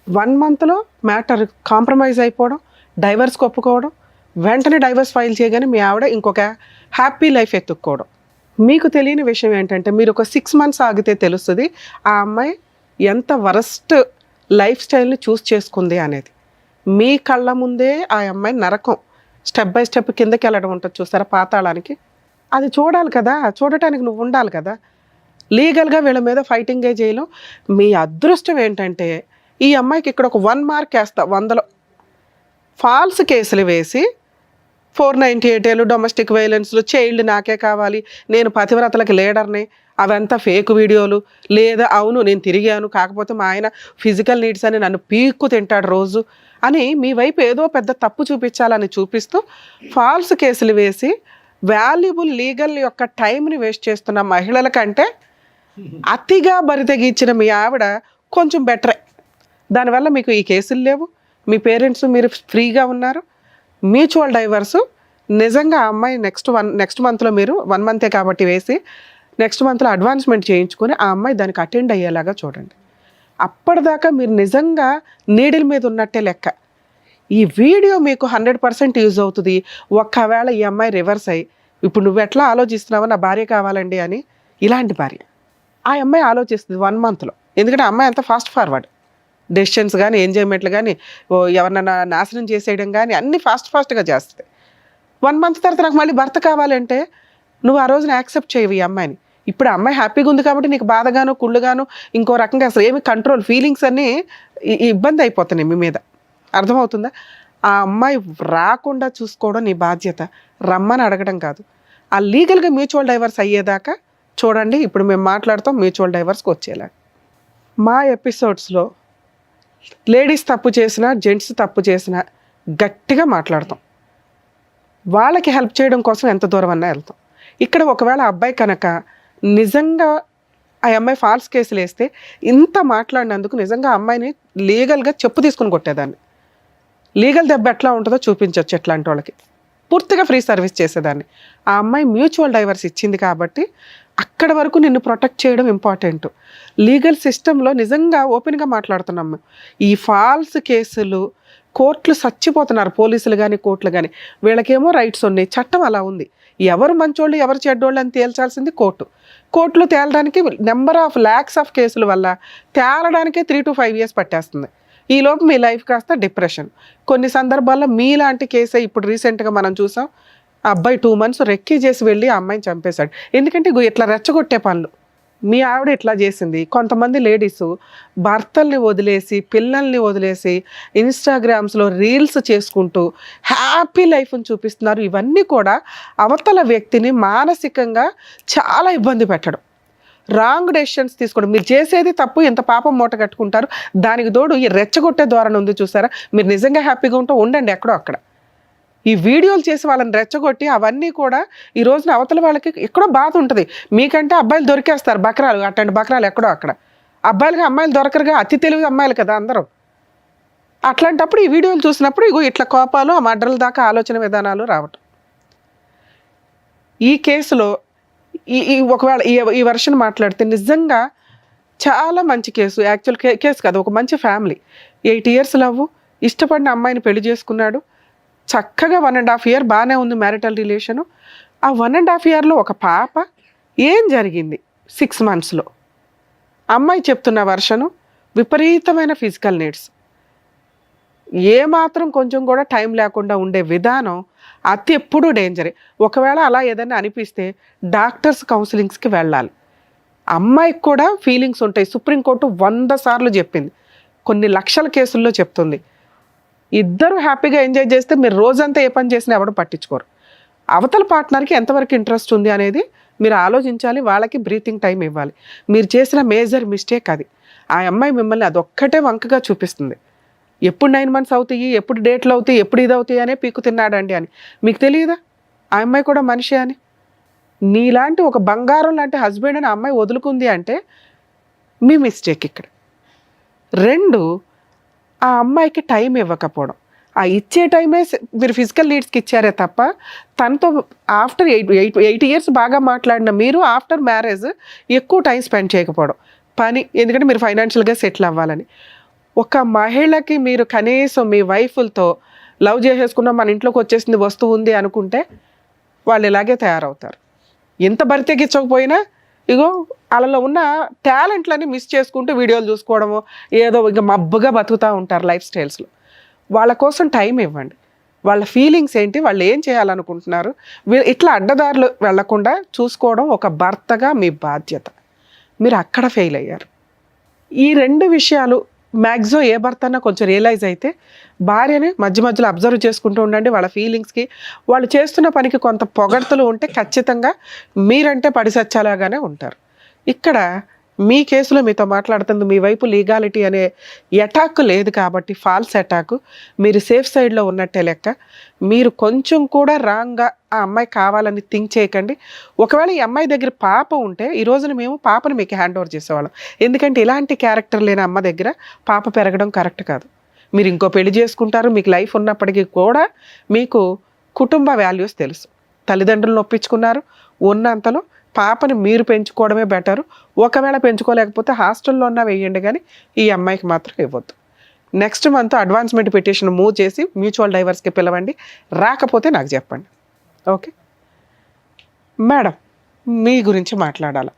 1 monthలో మ్యాటర్ కాంప్రమైజ్ అయిపోవడం, డైవర్స్కి ఒప్పుకోవడం, వెంటనే డైవర్స్ ఫైల్ చేయగానే మీ ఆవిడ ఇంకొక హ్యాపీ లైఫ్ ఎత్తుక్కోవడం. మీకు తెలియని విషయం ఏంటంటే, మీరు ఒక 6 months ఆగితే తెలుస్తుంది ఆ అమ్మాయి ఎంత వరస్ట్ లైఫ్ స్టైల్ని చూస్ చేసుకుంది అనేది. మీ కళ్ళ ముందే ఆ అమ్మాయి నరకం స్టెప్ బై స్టెప్ కిందకి వెళ్ళడం ఉంటుంది చూస్తారా, పాతాళానికి. అది చూడాలి కదా, చూడటానికి నువ్వు ఉండాలి కదా. లీగల్గా వీళ్ళ మీద ఫైటింగే చేయలేం. మీ అదృష్టం ఏంటంటే ఈ అమ్మాయికి ఇక్కడ ఒక 1 mark వేస్తా 100లో ఫాల్స్ కేసులు వేసి 498 డొమెస్టిక్ వైలెన్స్లు, చైల్డ్ నాకే కావాలి, నేను పతివ్రతలకు లీడర్ని, అవంతా ఫేక్ వీడియోలు, లేదా అవును నేను తిరిగాను కాకపోతే మా ఆయన ఫిజికల్ నీడ్స్ అని నన్ను పీక్కు తింటాడు రోజు అని మీ వైపు ఏదో పెద్ద తప్పు చూపించాలని చూపిస్తూ ఫాల్స్ కేసులు వేసి వాల్యుబుల్ లీగల్ యొక్క టైంని వేస్ట్ చేస్తున్న మహిళల కంటే అతిగా బరితెగిచ్చిన మీ ఆవిడ కొంచెం బెటరే. దానివల్ల మీకు ఈ కేసులు లేవు, మీ పేరెంట్స్ మీరు ఫ్రీగా ఉన్నారు. మ్యూచువల్ డైవర్సు నిజంగా ఆ అమ్మాయి నెక్స్ట్ మంత్లో మీరు 1 month కాబట్టి వేసి నెక్స్ట్ మంత్లో అడ్వాన్స్మెంట్ చేయించుకొని ఆ అమ్మాయి దానికి అటెండ్ అయ్యేలాగా చూడండి. అప్పటిదాకా మీరు నిజంగా నీడిల్ మీద ఉన్నట్టే లెక్క. ఈ వీడియో మీకు 100% యూజ్ అవుతుంది. ఒక్కవేళ ఈ అమ్మాయి రివర్స్ అయ్యి ఇప్పుడు నువ్వు ఎట్లా ఆలోచిస్తున్నావో నా భార్య కావాలండి అని, ఇలాంటి భార్య ఆ అమ్మాయి ఆలోచిస్తుంది 1 monthలో. ఎందుకంటే ఆ అమ్మాయి అంత ఫాస్ట్ ఫార్వర్డ్, డెసిషన్స్ కానీ ఎంజాయ్మెంట్లు కానీ ఎవరినైనా నాశనం చేసేయడం కానీ అన్నీ ఫాస్ట్గా చేస్తుంది. 1 month తర్వాత నాకు మళ్ళీ భర్త కావాలంటే నువ్వు ఆ రోజున యాక్సెప్ట్ చేయవు ఈ అమ్మాయిని. ఇప్పుడు ఆ అమ్మాయి హ్యాపీగా ఉంది కాబట్టి నీకు బాధగాను కుళ్ళుగాను ఇంకో రకంగా అసలు ఏమి కంట్రోల్ ఫీలింగ్స్ అన్నీ ఇబ్బంది అయిపోతున్నాయి మీ మీద. అర్థమవుతుందా? ఆ అమ్మాయి రాకుండా చూసుకోవడం నీ బాధ్యత, రమ్మని అడగడం కాదు. ఆ లీగల్గా మ్యూచువల్ డైవర్స్ అయ్యేదాకా చూడండి. ఇప్పుడు మేము మాట్లాడతాం మ్యూచువల్ డైవర్స్కి వచ్చేలా. మా ఎపిసోడ్స్లో లేడీస్ తప్పు చేసినా జెంట్స్ తప్పు చేసినా గట్టిగా మాట్లాడతాం. వాళ్ళకి హెల్ప్ చేయడం కోసం ఎంత దూరం అన్నా వెళ్తాం. ఇక్కడ ఒకవేళ అబ్బాయి కనుక నిజంగా ఆ అమ్మాయి ఫాల్స్ కేసులు వేస్తే ఇంత మాట్లాడినందుకు నిజంగా అమ్మాయిని లీగల్గా చెప్పు తీసుకుని కొట్టేదాన్ని. లీగల్ దెబ్బ ఎట్లా ఉంటుందో చూపించవచ్చు ఎట్లాంటి వాళ్ళకి. పూర్తిగా ఫ్రీ సర్వీస్ చేసేదాన్ని. ఆ అమ్మాయి మ్యూచువల్ డైవర్స్ ఇచ్చింది కాబట్టి అక్కడ వరకు నిన్ను ప్రొటెక్ట్ చేయడం ఇంపార్టెంట్. లీగల్ సిస్టంలో నిజంగా ఓపెన్గా మాట్లాడుతున్నాం మేము. ఈ ఫాల్స్ కేసులు కోర్టులు చచ్చిపోతున్నారు, పోలీసులు కానీ కోర్టులు కానీ. వీళ్ళకేమో రైట్స్ ఉన్నాయి, చట్టం అలా ఉంది. ఎవరు మంచోళ్ళు ఎవరు చెడ్డోళ్ళు అని తేల్చాల్సింది కోర్టు. కోర్టులో తేలడానికి నెంబర్ ఆఫ్ ల్యాక్స్ ఆఫ్ కేసుల వల్ల తేలడానికే 3 to 5 years పట్టేస్తుంది. ఈలోపు మీ లైఫ్ కాస్త డిప్రెషన్. కొన్ని సందర్భాల్లో మీలాంటి కేసే ఇప్పుడు రీసెంట్గా మనం చూసాం. ఆ అబ్బాయి 2 months రెక్కీ చేసి వెళ్ళి ఆ అమ్మాయిని చంపేశాడు. ఎందుకంటే ఇట్లా రెచ్చగొట్టే పనులు మీ ఆవిడ ఇట్లా చేసింది. కొంతమంది లేడీస్ భర్తల్ని వదిలేసి పిల్లల్ని వదిలేసి ఇన్స్టాగ్రామ్స్లో రీల్స్ చేసుకుంటూ హ్యాపీ లైఫ్ని చూపిస్తున్నారు. ఇవన్నీ కూడా అవతల వ్యక్తిని మానసికంగా చాలా ఇబ్బంది పెట్టడం, రాంగ్ డెసిషన్స్ తీసుకోవడం. మీరు చేసేది తప్పు, ఎంత పాపం మూట కట్టుకుంటారు. దానికి తోడు ఈ రెచ్చగొట్టే ధోరణి ఉంది చూసారా. మీరు నిజంగా హ్యాపీగా ఉంటే ఉండండి ఎక్కడో అక్కడ. ఈ వీడియోలు చేసి వాళ్ళని రెచ్చగొట్టి అవన్నీ కూడా ఈ రోజున అవతల వాళ్ళకి ఎక్కడో బాధ ఉంటుంది. మీకంటే అబ్బాయిలు దొరికేస్తారు బకరాలు, అట్లాంటి బకరాలు ఎక్కడో అక్కడ. అబ్బాయిలకి అమ్మాయిలు దొరకరుగా, అతి తెలివి అమ్మాయిలు కదా అందరూ. అట్లాంటప్పుడు ఈ వీడియోలు చూసినప్పుడు ఇట్లా కోపాలు, ఆ మర్డర్ల దాకా ఆలోచన విధానాలు రావటం. ఈ కేసులో ఒకవేళ ఈ వర్షన్ మాట్లాడితే నిజంగా చాలా మంచి కేసు. యాక్చువల్ కేసు కాదు, ఒక మంచి ఫ్యామిలీ. 8 years లవ్, ఇష్టపడిన అమ్మాయిని పెళ్లి చేసుకున్నాడు. చక్కగా 1.5 year బాగానే ఉంది మ్యారిటల్ రిలేషను. ఆ 1.5 yearలో ఒక పాప. ఏం జరిగింది 6 monthsలో? అమ్మాయి చెప్తున్న వర్షను విపరీతమైన ఫిజికల్ నీడ్స్, ఏమాత్రం కొంచెం కూడా టైం లేకుండా ఉండే విధానం అతి ఎప్పుడూ డేంజరే. ఒకవేళ అలా ఏదైనా అనిపిస్తే డాక్టర్స్ కౌన్సిలింగ్స్కి వెళ్ళాలి. అమ్మాయికి కూడా ఫీలింగ్స్ ఉంటాయి. సుప్రీంకోర్టు 100 సార్లు చెప్పింది, కొన్ని లక్షల కేసుల్లో చెప్తుంది. ఇద్దరు హ్యాపీగా ఎంజాయ్ చేస్తే మీరు రోజంతా ఏ పని చేసినా ఎవరు పట్టించుకోరు. అవతల పార్ట్నర్కి ఎంతవరకు ఇంట్రెస్ట్ ఉంది అనేది మీరు ఆలోచించాలి. వాళ్ళకి బ్రీతింగ్ టైం ఇవ్వాలి. మీరు చేసిన మేజర్ మిస్టేక్ అది. ఆ అమ్మాయి మిమ్మల్ని అదొక్కటే వంకగా చూపిస్తుంది. ఎప్పుడు 9 months అవుతాయి, ఎప్పుడు డేట్లు అవుతాయి, ఎప్పుడు ఇది అవుతాయి అనే పీకు తిన్నాడండి అని. మీకు తెలియదా ఆ అమ్మాయి కూడా మనిషి అని? నీలాంటి ఒక బంగారం లాంటి హస్బెండ్ అని ఆ అమ్మాయి వదులుకుంది అంటే మీ మిస్టేక్ ఇక్కడ. 2, ఆ అమ్మాయికి టైం ఇవ్వకపోవడం. ఆ ఇచ్చే టైమే మీరు ఫిజికల్ నీడ్స్కి ఇచ్చారే తప్ప తనతో ఆఫ్టర్ 8 years బాగా మాట్లాడిన మీరు ఆఫ్టర్ మ్యారేజ్ ఎక్కువ టైం స్పెండ్ చేయకపోవడం. పని, ఎందుకంటే మీరు ఫైనాన్షియల్గా సెటిల్ అవ్వాలని. ఒక మహిళకి మీరు కనీసం మీ వైఫ్లతో లవ్ చేసేసుకున్న మన ఇంట్లోకి వచ్చేసింది వస్తువు ఉంది అనుకుంటే వాళ్ళు ఇలాగే తయారవుతారు. ఎంత బరితెగించకపోయినా ఇగో వాళ్ళలో ఉన్న టాలెంట్లని మిస్ చేసుకుంటూ వీడియోలు చూసుకోవడము, ఏదో ఇంకా మబ్బుగా బతుకుతూ ఉంటారు లైఫ్ స్టైల్స్లో. వాళ్ళ కోసం టైం ఇవ్వండి. వాళ్ళ ఫీలింగ్స్ ఏంటి, వాళ్ళు ఏం చేయాలనుకుంటున్నారు, ఇట్లా అడ్డదారులు వెళ్లకుండా చూసుకోవడం ఒక భర్తగా మీ బాధ్యత. మీరు అక్కడ ఫెయిల్ అయ్యారు. ఈ 2 విషయాలు మ్యాక్సిమం ఏ భర్త అన్నా కొంచెం రియలైజ్ అయితే భార్యని మధ్య మధ్యలో అబ్జర్వ్ చేసుకుంటూ ఉండండి. వాళ్ళ ఫీలింగ్స్కి, వాళ్ళు చేస్తున్న పనికి కొంత పొగడ్తలు ఉంటే ఖచ్చితంగా మీరంటే పడిసచ్చేలాగానే ఉంటారు. ఇక్కడ మీ కేసులో మీతో మాట్లాడుతుంది మీ వైపు లీగాలిటీ అనే అటాక్ లేదు కాబట్టి, ఫాల్స్ అటాక్, మీరు సేఫ్ సైడ్లో ఉన్నట్టే లెక్క. మీరు కొంచెం కూడా రాంగ్గా ఆ అమ్మాయి కావాలని థింక్ చేయకండి. ఒకవేళ ఈ అమ్మాయి దగ్గర పాప ఉంటే ఈ రోజున మేము పాపను మీకు హ్యాండ్ ఓవర్ చేసేవాళ్ళం. ఎందుకంటే ఇలాంటి క్యారెక్టర్ లేని అమ్మ దగ్గర పాప పెరగడం కరెక్ట్ కాదు. మీరు ఇంకో పెళ్లి చేసుకుంటారు, మీకు లైఫ్ ఉన్నప్పటికీ కూడా మీకు కుటుంబ వాల్యూస్ తెలుసు. తల్లిదండ్రులను ఒప్పించుకున్నారు, ఉన్నంతలో పాపని మీరు పెంచుకోవడమే బెటరు. ఒకవేళ పెంచుకోలేకపోతే హాస్టల్లో ఉన్నా వేయండి, కానీ ఈ అమ్మాయికి మాత్రం ఇవ్వద్దు. Next month advancement petition move చేసి మ్యూచువల్ డైవర్స్కి పిలవండి. రాకపోతే నాకు చెప్పండి. ఓకే మేడం, మీ గురించి మాట్లాడాలి.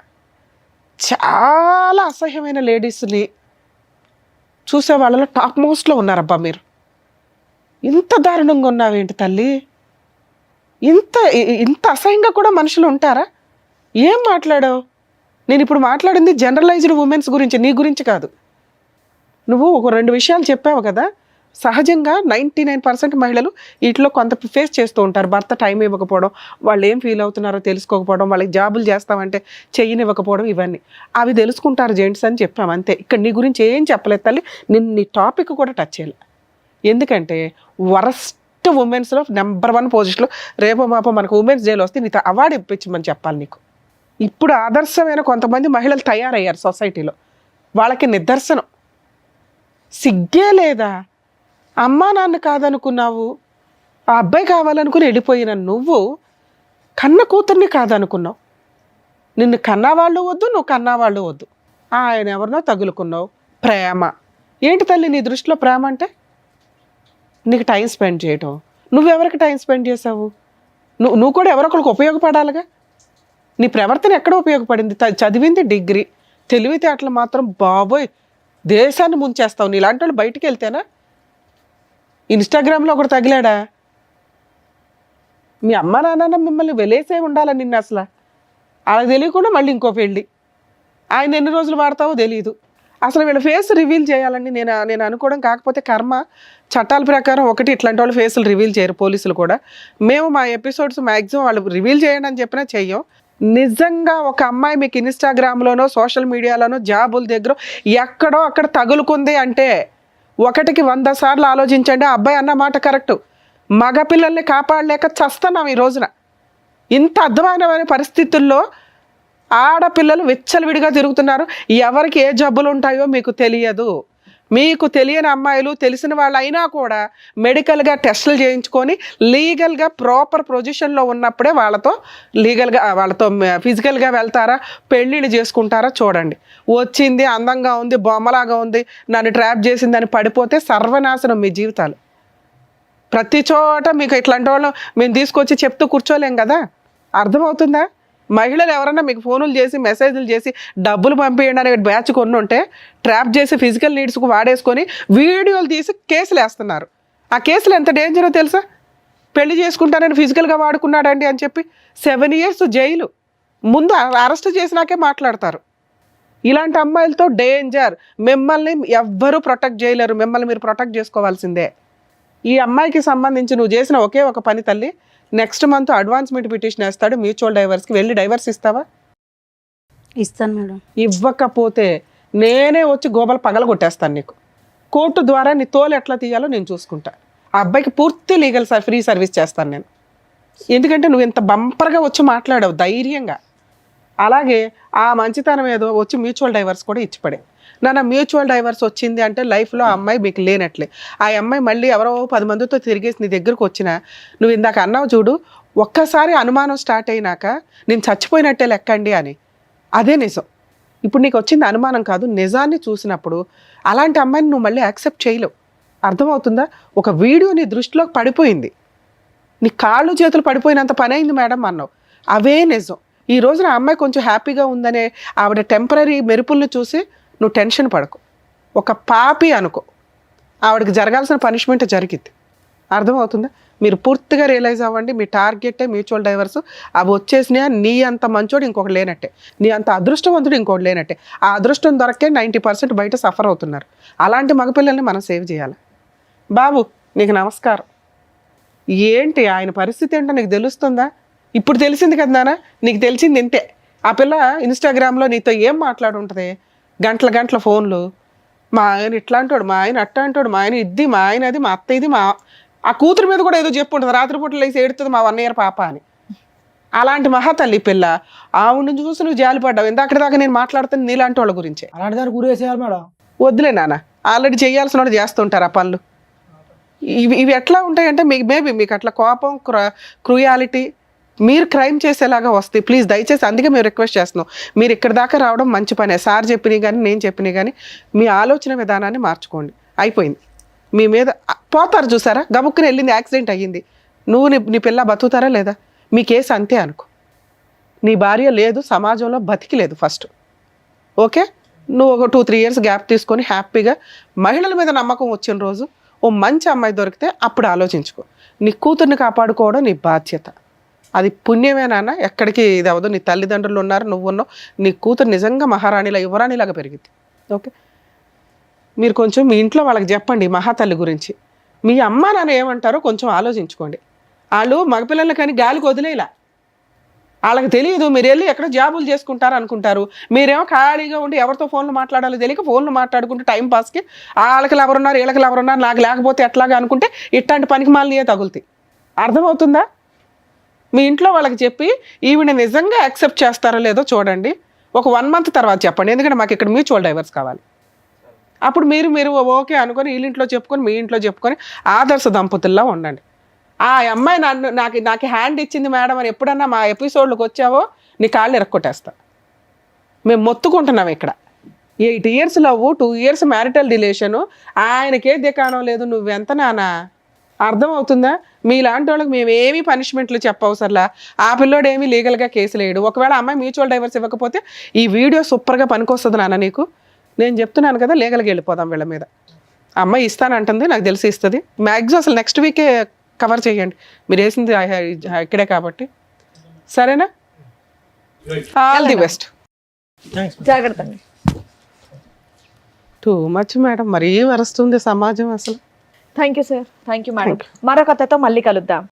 చాలా అసహ్యమైన లేడీస్ని చూసే వాళ్ళలో టాప్ మోస్ట్లో ఉన్నారబ్బా మీరు. ఇంత దారుణంగా ఉన్నావేంటి తల్లి? ఇంత అసహ్యంగా కూడా మనుషులు ఉంటారా? ఏం మాట్లాడావు? నేను ఇప్పుడు మాట్లాడింది జనరలైజ్డ్ ఉమెన్స్ గురించి, నీ గురించి కాదు. నువ్వు ఒక 2 విషయాలు చెప్పావు కదా. సహజంగా 99% మహిళలు వీటిలో కొంత ఫేస్ చేస్తూ ఉంటారు. భర్త టైం ఇవ్వకపోవడం, వాళ్ళు ఏం ఫీల్ అవుతున్నారో తెలుసుకోకపోవడం, వాళ్ళకి జాబులు చేస్తామంటే చెయ్యనివ్వకపోవడం, ఇవన్నీ అవి తెలుసుకుంటారు జెంట్స్ అని చెప్పాము అంతే. ఇక్కడ నీ గురించి ఏం చెప్పలేదు తల్లి. నీ టాపిక్ కూడా టచ్ చేయాలి. ఎందుకంటే వరస్ట్ ఉమెన్స్లో నెంబర్ 1 పొజిషన్లో రేపో మాపో మనకు ఉమెన్స్ డేలో వస్తే నీతో అవార్డు ఇప్పించమని చెప్పాలి నీకు. ఇప్పుడు ఆదర్శమైన కొంతమంది మహిళలు తయారయ్యారు సొసైటీలో, వాళ్ళకి నిదర్శనం. సిగ్గే లేదా? అమ్మా నాన్న కాదనుకున్నావు, ఆ అబ్బాయి కావాలనుకుని వెళ్ళిపోయిన నువ్వు కన్న కూతుర్ని కాదనుకున్నావు. నిన్ను కన్నవాళ్ళు వద్దు, నువ్వు కన్నవాళ్ళు వద్దు, ఆయన ఎవరినో తగులుకున్నావు. ప్రేమ ఏంటి తల్లి నీ దృష్టిలో? ప్రేమ అంటే నీకు టైం స్పెండ్ చేయటం. నువ్వెవరికి టైం స్పెండ్ చేసావు? నువ్వు కూడా ఎవరొకరికి ఉపయోగపడాలిగా. నీ ప్రవర్తన ఎక్కడ ఉపయోగపడింది? చదివింది డిగ్రీ, తెలివితేటలు మాత్రం బాబోయ్ దేశాన్ని ముంచేస్తావు. నీలాంటి వాళ్ళు బయటికి వెళ్తేనా? ఇన్స్టాగ్రామ్లో ఒకటి తగిలాడా? మీ అమ్మ నాన్న మిమ్మల్ని వెలేసే ఉండాలని నిన్ను అసలు అలా తెలియకుండా మళ్ళీ ఇంకో పెళ్ళి. ఆయన ఎన్ని రోజులు వాడతావో తెలియదు. అసలు వీళ్ళ ఫేస్ రివీల్ చేయాలని నేను అనుకోవడం, కాకపోతే కర్మ చట్టాల ప్రకారం ఒకటి ఇట్లాంటి వాళ్ళు ఫేసులు రివీల్ చేయరు పోలీసులు కూడా. మేము మా ఎపిసోడ్స్ మ్యాక్సిమం వాళ్ళు రివీల్ చేయండి అని చెప్పినా చెయ్యం. నిజంగా ఒక అమ్మాయి మీకు ఇన్స్టాగ్రామ్లోనో సోషల్ మీడియాలోనో జాబుల దగ్గర ఎక్కడో అక్కడ తగులుకుంది అంటే 1కి 100 సార్లు ఆలోచించండి. ఆ అబ్బాయి అన్న మాట కరెక్టు. మగపిల్లల్ని కాపాడలేక చస్తున్నాం ఈ రోజున. ఇంత అర్థమైన పరిస్థితుల్లో ఆడపిల్లలు విచ్చలవిడిగా తిరుగుతున్నారు. ఎవరికి ఏ జబ్బులు ఉంటాయో మీకు తెలియదు. మీకు తెలియని అమ్మాయిలు తెలిసిన వాళ్ళు అయినా కూడా మెడికల్గా టెస్టులు చేయించుకొని లీగల్గా ప్రాపర్ పొజిషన్లో ఉన్నప్పుడే వాళ్ళతో ఫిజికల్గా వెళ్తారా, పెళ్ళిళ్ళు చేసుకుంటారా చూడండి. వచ్చింది అందంగా ఉంది, బొమ్మలాగా ఉంది, నన్ను ట్రాప్ చేసిందని పడిపోతే సర్వనాశనం మీ జీవితాలు. ప్రతి చోట మీకు ఇట్లాంటి వాళ్ళు మేము తీసుకొచ్చి చెప్తూ కూర్చోలేం కదా. అర్థమవుతుందా? మహిళలు ఎవరన్నా మీకు ఫోన్లు చేసి మెసేజ్లు చేసి డబ్బులు పంపించండి అనే బ్యాచ్ కొన్ని ఉంటే ట్రాప్ చేసి ఫిజికల్ నీడ్స్కు వాడేసుకొని వీడియోలు తీసి కేసులు వేస్తున్నారు. ఆ కేసులు ఎంత డేంజరో తెలుసా? పెళ్లి చేసుకుంటానని ఫిజికల్గా వాడుకున్నాడండి అని చెప్పి 7 years జైలు. ముందు అరెస్ట్ చేసినాకే మాట్లాడతారు. ఇలాంటి అమ్మాయిలతో డేంజర్. మిమ్మల్ని ఎవ్వరూ ప్రొటెక్ట్ చేయలేరు. మిమ్మల్ని మీరు ప్రొటెక్ట్ చేసుకోవాల్సిందే. ఈ అమ్మాయికి సంబంధించి నువ్వు చేసిన ఒకే ఒక పని తల్లి, నెక్స్ట్ మంత్ అడ్వాన్స్మెంట్ పిటిషన్ వేస్తాడు మ్యూచువల్ డైవర్స్కి. వెళ్ళి డైవర్స్ ఇస్తావా? ఇస్తాను మేడం. ఇవ్వకపోతే నేనే వచ్చి గోబలు పగల కొట్టేస్తాను నీకు. కోర్టు ద్వారా నీ తోలు ఎట్లా తీయాలో నేను చూసుకుంటా. ఆ అబ్బాయికి పూర్తి లీగల్ ఫ్రీ సర్వీస్ చేస్తాను నేను. ఎందుకంటే నువ్వు ఇంత బంపర్గా వచ్చి మాట్లాడావు ధైర్యంగా. అలాగే ఆ మంచితనం ఏదో వచ్చి మ్యూచువల్ డైవర్స్ కూడా ఇచ్చిపడే. నాన్న మ్యూచువల్ డైవర్స్ వచ్చింది అంటే లైఫ్లో ఆ అమ్మాయి మీకు లేనట్లే. ఆ అమ్మాయి మళ్ళీ ఎవరో 10 మందితో తిరిగేసి నీ దగ్గరకు వచ్చినా నువ్వు ఇందాక అన్నావు చూడు, ఒక్కసారి అనుమానం స్టార్ట్ అయినాక నేను చచ్చిపోయినట్టే లెక్కండి అని. అదే నిజం. ఇప్పుడు నీకు వచ్చింది అనుమానం కాదు, నిజాన్ని చూసినప్పుడు అలాంటి అమ్మాయిని నువ్వు మళ్ళీ యాక్సెప్ట్ చేయలేవు. అర్థమవుతుందా? ఒక వీడియో నీ దృష్టిలోకి పడిపోయింది, నీ కాళ్ళు చేతులు పడిపోయినంత పని అయింది మేడం అన్నావు. అవే నిజం. ఈ రోజున ఆ అమ్మాయి కొంచెం హ్యాపీగా ఉందనే ఆవిడ టెంపరీ మెరుపుల్ని చూసి నువ్వు టెన్షన్ పడకు. ఒక పాపి అనుకో, ఆవిడకి జరగాల్సిన పనిష్మెంట్ జరిగింది. అర్థమవుతుందా? మీరు పూర్తిగా రియలైజ్ అవ్వండి. మీ టార్గెటే మ్యూచువల్ డైవర్స్. అవి వచ్చేసినా నీ అంత మంచోడు ఇంకొకటి లేనట్టే, నీ అంత అదృష్టవంతుడు ఇంకొకటి లేనట్టే. ఆ అదృష్టం దొరకే 90% బయట సఫర్ అవుతున్నారు. అలాంటి మగపిల్లల్ని మనం సేవ్ చేయాలి. బాబు నీకు నమస్కారం. ఏంటి ఆయన పరిస్థితి ఏంటో నీకు తెలుస్తుందా? ఇప్పుడు తెలిసింది కదా నాన్న, నీకు తెలిసింది ఇంతే. ఆ పిల్ల ఇన్స్టాగ్రామ్లో నీతో ఏం మాట్లాడుంటుంది? గంటల ఫోన్లు. మా ఆయన ఇట్లా అంటాడు, మా ఆయన అట్లా అంటాడు, మా ఆయన ఇది, మా ఆయన అది, మా అత్త ఇది, మా ఆ కూతురు మీద కూడా ఏదో చెప్పుంటుంది, రాత్రిపూట లేసి ఏడుతుంది మా 1 year పాప అని. అలాంటి మహాతల్లి పిల్ల. ఆవిడ చూసి నువ్వు జాలిపడ్డావు. ఇందాక దాకా నేను మాట్లాడుతుంది నీలాంటి వాళ్ళ గురించే. అలాంటి దాన్ని గురేసేయాలి మేడం. వద్దులే నాన్న, ఆల్రెడీ చేయాల్సిన వాళ్ళు చేస్తుంటారు ఆ పనులు. ఇవి ఎట్లా ఉంటాయంటే మేబీ మీకు అట్లా కోపం, క్రూయాలిటీ, మీరు క్రైమ్ చేసేలాగా వస్తాయి. ప్లీజ్ దయచేసి అందుకే మేము రిక్వెస్ట్ చేస్తున్నాం, మీరు ఇక్కడ దాకా రావడం మంచి పనే. సార్ చెప్పినవి కానీ నేను చెప్పినవి కానీ మీ ఆలోచన విధానాన్ని మార్చుకోండి. అయిపోయింది. మీ మీద పోతారు చూసారా, గబుక్కుని వెళ్ళింది, యాక్సిడెంట్ అయ్యింది, నువ్వు నీ పిల్ల బతుకుతారా లేదా? మీ కేసు అంతే అనుకో. నీ భార్య లేదు, సమాజంలో బతికి లేదు ఫస్ట్. ఓకే, నువ్వు ఒక 2-3 years గ్యాప్ తీసుకొని హ్యాపీగా మహిళల మీద నమ్మకం వచ్చిన రోజు ఓ మంచి అమ్మాయి దొరికితే అప్పుడు ఆలోచించుకో. నీ కూతుర్ని కాపాడుకోవడం నీ బాధ్యత. అది పుణ్యమే నాన్న, ఎక్కడికి ఇది అవ్వదు. నీ తల్లిదండ్రులు ఉన్నారు, నువ్వు ఉన్నావు, నీ కూతురు నిజంగా మహారాణిలా యువరాణిలాగా పెరిగింది. ఓకే, మీరు కొంచెం మీ ఇంట్లో వాళ్ళకి చెప్పండి మహాతల్లి గురించి. మీ అమ్మ నాన్న ఏమంటారో కొంచెం ఆలోచించుకోండి. వాళ్ళు మగపిల్లలు కానీ గాలికి వదిలేలా, వాళ్ళకి తెలియదు. మీరు వెళ్ళి ఎక్కడ జాబులు చేసుకుంటారు అనుకుంటారు. మీరేమో ఖాళీగా ఉండి ఎవరితో ఫోన్లు మాట్లాడాలో తెలియక ఫోన్లు మాట్లాడుకుంటూ టైం పాస్కి వాళ్ళకి ఎవరున్నారు వీళ్ళకి ఎవరున్నారు నాకు లేకపోతే ఎట్లాగా అనుకుంటే ఇట్లాంటి పనికి మాలియే తగులుతాయి. అర్థమవుతుందా? మీ ఇంట్లో వాళ్ళకి చెప్పి ఈవిడ నిజంగా యాక్సెప్ట్ చేస్తారో లేదో చూడండి. ఒక 1 month తర్వాత చెప్పండి, ఎందుకంటే మాకు ఇక్కడ మ్యూచువల్ డైవర్స్ కావాలి. అప్పుడు మీరు ఓకే అనుకొని వీళ్ళింట్లో చెప్పుకొని మీ ఇంట్లో చెప్పుకొని ఆదర్శ దంపతుల్లా ఉండండి. ఆ అమ్మాయి నాకు హ్యాండ్ ఇచ్చింది మేడం అని ఎప్పుడన్నా మా ఎపిసోడ్లకు వచ్చావో నీ కాళ్ళు ఇరక్కొట్టేస్తా. మేము మొత్తుకుంటున్నాం ఇక్కడ. 8 years love, 2 years marital relation, ఆయనకే దికాణం లేదు. నువ్వెంత నానా? అర్థమవుతుందా? మీలాంటి వాళ్ళకి మేము ఏమీ పనిష్మెంట్లు చెప్పవసరలా. ఆ పిల్లోడు ఏమీ లీగల్గా కేసు లేడు. ఒకవేళ అమ్మాయి మ్యూచువల్ డైవర్స్ ఇవ్వకపోతే ఈ వీడియో సూపర్గా పనికొస్తుంది నాన్న నీకు. నేను చెప్తున్నాను కదా, లీగల్గా వెళ్ళిపోదాం వీళ్ళ మీద. అమ్మాయి ఇస్తానంటుంది, నాకు తెలిసి ఇస్తుంది. మ్యాక్సిమం అసలు నెక్స్ట్ వీకే కవర్ చేయండి, మీరు వేసింది ఇక్కడే కాబట్టి. సరేనా? All the best. జాగ్రత్త. టూ మచ్ మేడం, మరీ వరుస్తుంది సమాజం అసలు. Thank you sir. Thank you madam. మరొక కథతో మళ్ళీ కలుద్దాం.